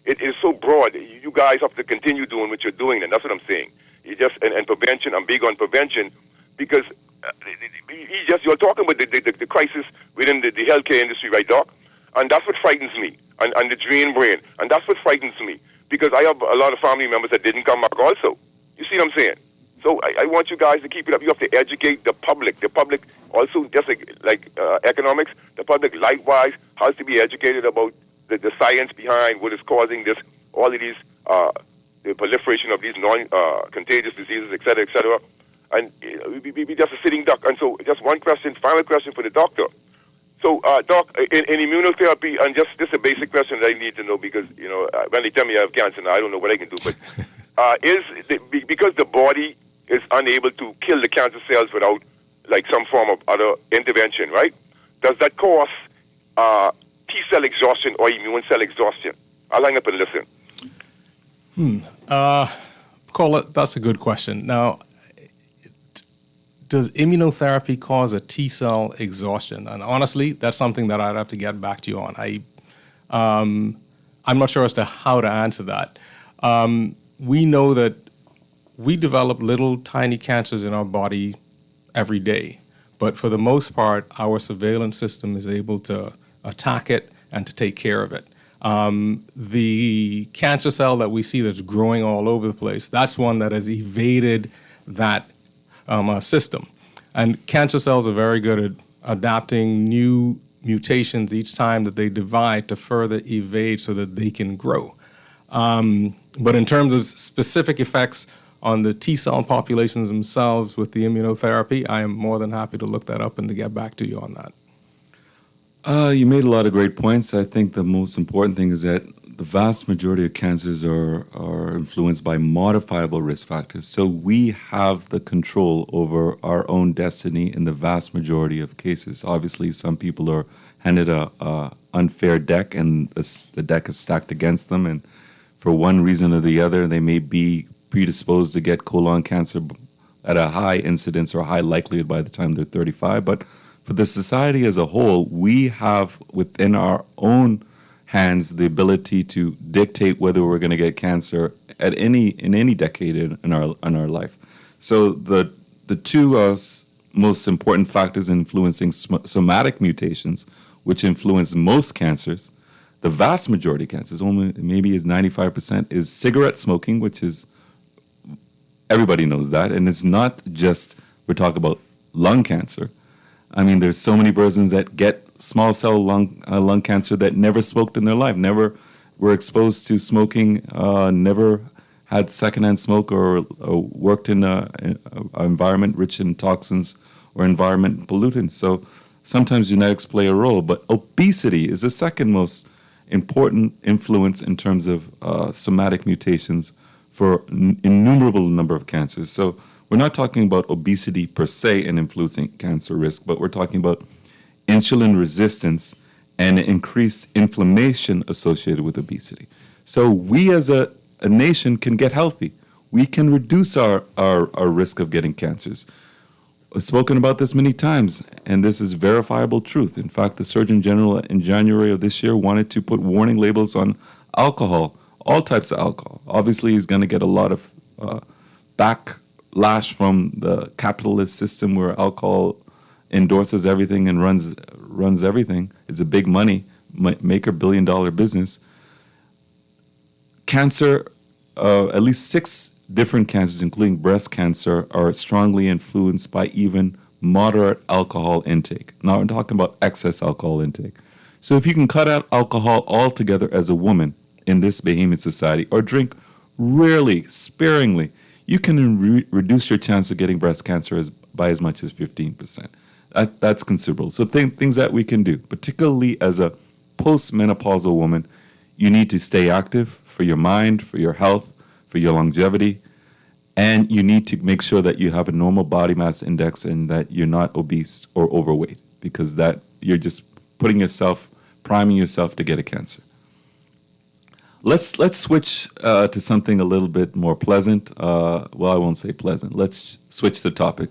it is so broad. You guys have to continue doing what you're doing, and that's what I'm saying. And prevention. I'm big on prevention because you're talking about the crisis within the healthcare industry, right, Doc? And that's what frightens me, and the drain brain. And that's what frightens me, because I have a lot of family members that didn't come back also. You see what I'm saying? So I want you guys to keep it up. You have to educate the public. The public also, just like economics, the public likewise has to be educated about the science behind what is causing this, all of these, the proliferation of these non-contagious diseases, et cetera, et cetera. And we just a sitting duck. And so just one question, final question for the doctor. So, Doc, in immunotherapy, and just a basic question that I need to know, because, when they tell me I have cancer now, I don't know what I can do, but because the body is unable to kill the cancer cells without, like, some form of other intervention, right? Does that cause T-cell exhaustion or immune cell exhaustion? I'll hang up and listen. That's a good question. Now, does immunotherapy cause a T-cell exhaustion? And honestly, that's something that I'd have to get back to you on. I'm not sure as to how to answer that. We know that we develop little tiny cancers in our body every day. But for the most part, our surveillance system is able to attack it and to take care of it. The cancer cell that we see that's growing all over the place, that's one that has evaded that system. And cancer cells are very good at adapting new mutations each time that they divide to further evade so that they can grow. But in terms of specific effects on the T cell populations themselves with the immunotherapy, I am more than happy to look that up and to get back to you on that. You made a lot of great points. I think the most important thing is that the vast majority of cancers are influenced by modifiable risk factors. So we have the control over our own destiny in the vast majority of cases. Obviously, some people are handed a unfair deck, and the deck is stacked against them, and for one reason or the other, they may be predisposed to get colon cancer at a high incidence or a high likelihood by the time they're 35. But for the society as a whole, we have within our own hands the ability to dictate whether we're going to get cancer in any decade in our life. So the two most important factors influencing somatic mutations, which influence most cancers, the vast majority of cancers, only maybe is 95%, is cigarette smoking, which is everybody knows that, and it's not just we're talking about lung cancer. I mean, there's so many persons that get small cell lung cancer that never smoked in their life, never were exposed to smoking, never had secondhand smoke or worked in an environment rich in toxins or environment pollutants. So sometimes genetics play a role, but obesity is the second most important influence in terms of somatic mutations for innumerable number of cancers. So we're not talking about obesity per se and influencing cancer risk, but we're talking about insulin resistance and increased inflammation associated with obesity. So we as a nation can get healthy. We can reduce our risk of getting cancers. I've spoken about this many times, and this is verifiable truth. In fact, the Surgeon General in January of this year wanted to put warning labels on alcohol, all types of alcohol. Obviously, he's going to get a lot of backlash from the capitalist system where alcohol endorses everything and runs everything. It's a big money maker, billion-dollar business. Cancer, at least 6 different cancers, including breast cancer, are strongly influenced by even moderate alcohol intake. Now, I'm talking about excess alcohol intake. So if you can cut out alcohol altogether as a woman in this behemoth society, or drink rarely, sparingly, you can reduce your chance of getting breast cancer by as much as 15%. That's considerable. So things that we can do, particularly as a postmenopausal woman, you need to stay active for your mind, for your health, for your longevity, and you need to make sure that you have a normal body mass index and that you're not obese or overweight, because that you're just priming yourself to get a cancer. Let's switch to something a little bit more pleasant. Well, I won't say pleasant. Let's switch the topic.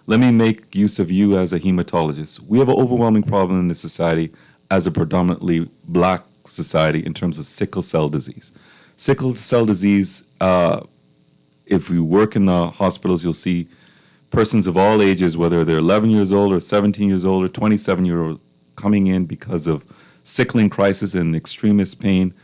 Let me make use of you as a hematologist. We have an overwhelming problem in this society as a predominantly black society in terms of sickle cell disease. Sickle cell disease, if you work in the hospitals, you'll see persons of all ages, whether they're 11 years old or 17 years old or 27-year-old, coming in because of sickling crisis and extremist pain.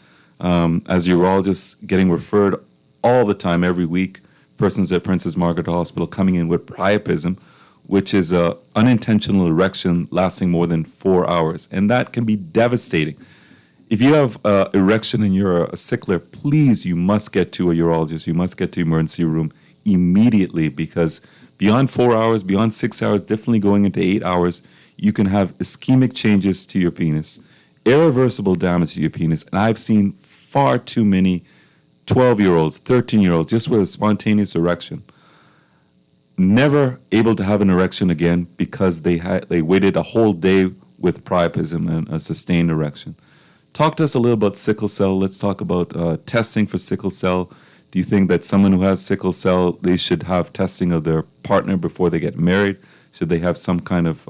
As urologists, getting referred all the time, every week, persons at Princess Margaret Hospital coming in with priapism, which is an unintentional erection lasting more than 4 hours. And that can be devastating. If you have erection and you're a sickler, please, you must get to a urologist. You must get to emergency room immediately, because beyond 4 hours, beyond 6 hours, definitely going into 8 hours, you can have ischemic changes to your penis, irreversible damage to your penis. And I've seen far too many 12-year-olds, 13-year-olds, just with a spontaneous erection, never able to have an erection again because they waited a whole day with priapism and a sustained erection. Talk to us a little about sickle cell. Let's talk about testing for sickle cell. Do you think that someone who has sickle cell, they should have testing of their partner before they get married? Should they have some kind of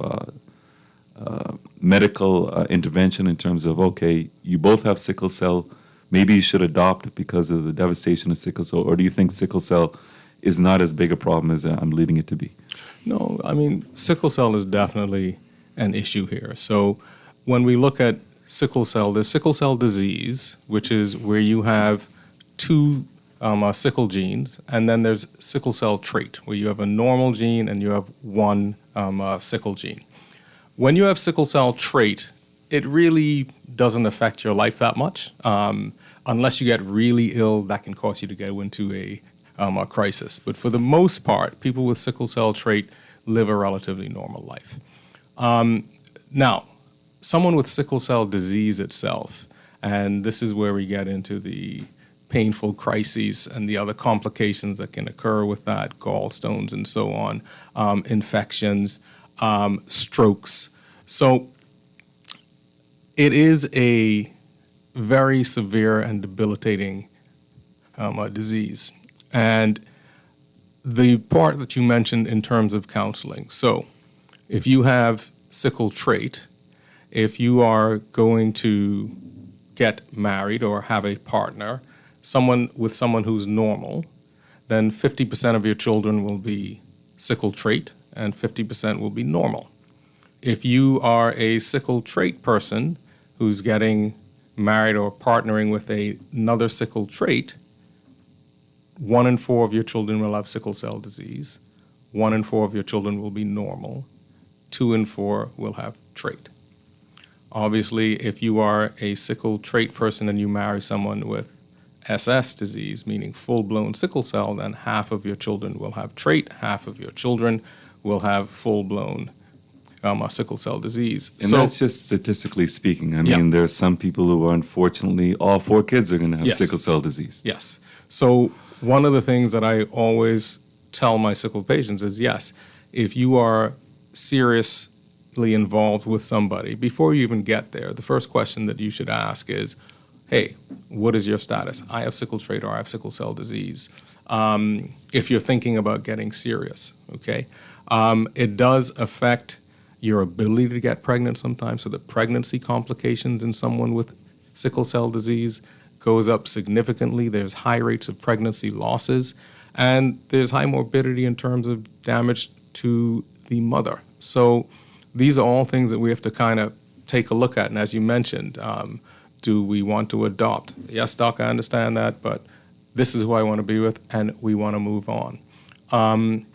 medical intervention in terms of, okay, you both have sickle cell, maybe you should adopt because of the devastation of sickle cell? Or do you think sickle cell is not as big a problem as I'm leading it to be? No, I mean, sickle cell is definitely an issue here. So when we look at sickle cell, there's sickle cell disease, which is where you have two sickle genes, and then there's sickle cell trait, where you have a normal gene and you have one sickle gene. When you have sickle cell trait, it really doesn't affect your life that much. Unless you get really ill, that can cause you to go into a crisis. But for the most part, people with sickle cell trait live a relatively normal life. Now, someone with sickle cell disease itself, and this is where we get into the painful crises and the other complications that can occur with that, gallstones and so on, infections, strokes. So it is a very severe and debilitating disease. And the part that you mentioned in terms of counseling. So if you have sickle trait, if you are going to get married or have a partner, someone who's normal, then 50% of your children will be sickle trait and 50% will be normal. If you are a sickle trait person who's getting married or partnering with another sickle trait, 1 in 4 of your children will have sickle cell disease, 1 in 4 of your children will be normal, 2 in 4 will have trait. Obviously, if you are a sickle trait person and you marry someone with SS disease, meaning full-blown sickle cell, then half of your children will have trait, half of your children will have full-blown sickle cell disease. And that's just statistically speaking. I mean, there are some people who are, unfortunately, all 4 kids are going to have sickle cell disease. Yes. So one of the things that I always tell my sickle patients is, yes, if you are seriously involved with somebody, before you even get there, the first question that you should ask is, hey, what is your status? I have sickle trait or I have sickle cell disease. If you're thinking about getting serious, okay? It does affect your ability to get pregnant sometimes, so the pregnancy complications in someone with sickle cell disease goes up significantly. There's high rates of pregnancy losses, and there's high morbidity in terms of damage to the mother. So these are all things that we have to kind of take a look at. And as you mentioned, do we want to adopt? Yes, doc, I understand that, but this is who I want to be with, and we want to move on.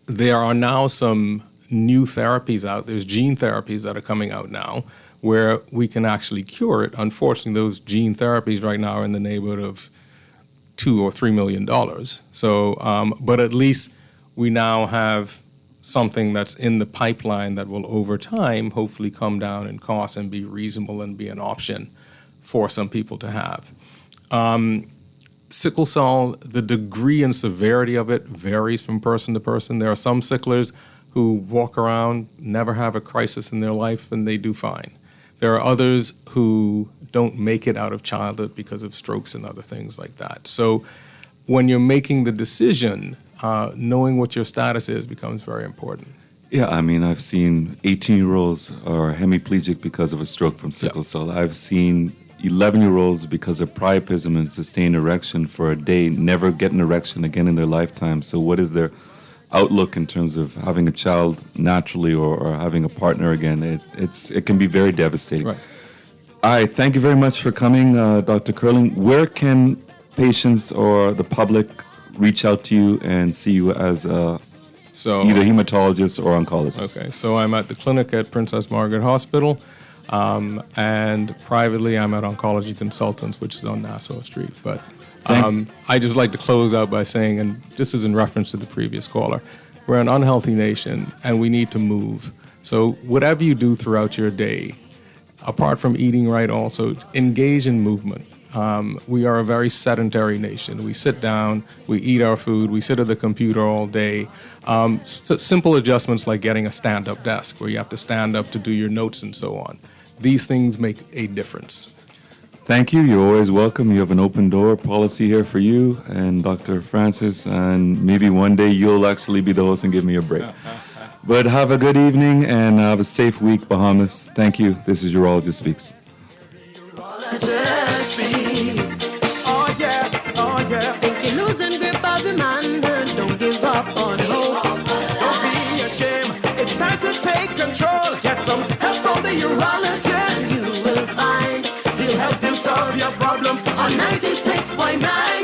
There are now some new therapies out. There's gene therapies that are coming out now where we can actually cure it. Unfortunately, those gene therapies right now are in the neighborhood of $2 or $3 million. So, but at least we now have something that's in the pipeline that will, over time, hopefully come down in cost and be reasonable and be an option for some people to have. Sickle cell, the degree and severity of it varies from person to person. There are some sicklers who walk around, never have a crisis in their life, and they do fine. There are others who don't make it out of childhood because of strokes and other things like that. So when you're making the decision, knowing what your status is becomes very important. Yeah, I mean, I've seen 18-year-olds are hemiplegic because of a stroke from sickle cell. I've seen 11-year-olds because of priapism and sustained erection for a day, never get an erection again in their lifetime. So what is their outlook in terms of having a child naturally or having a partner again? It can be very devastating. Right. All right, thank you very much for coming, Dr. Curling. Where can patients or the public reach out to you and see you as either hematologist or oncologist? Okay, so I'm at the clinic at Princess Margaret Hospital, and privately I'm at Oncology Consultants, which is on Nassau Street. But I just like to close out by saying, and this is in reference to the previous caller, we're an unhealthy nation and we need to move. So whatever you do throughout your day, apart from eating right, also engage in movement. We are a very sedentary nation. We sit down, we eat our food, we sit at the computer all day. Simple adjustments like getting a stand-up desk where you have to stand up to do your notes and so on. These things make a difference. Thank you. You're always welcome. You have an open door policy here for you and Dr. Francis, and maybe one day you'll actually be the host and give me a break. But have a good evening and have a safe week, Bahamas. Thank you. This is Urologist Speaks. Urologist Speaks. every man learn. Don't give up on hope. Don't be ashamed. It's time to take control. Get some help from the urologist. You will find he'll help you solve your problems on 96.9.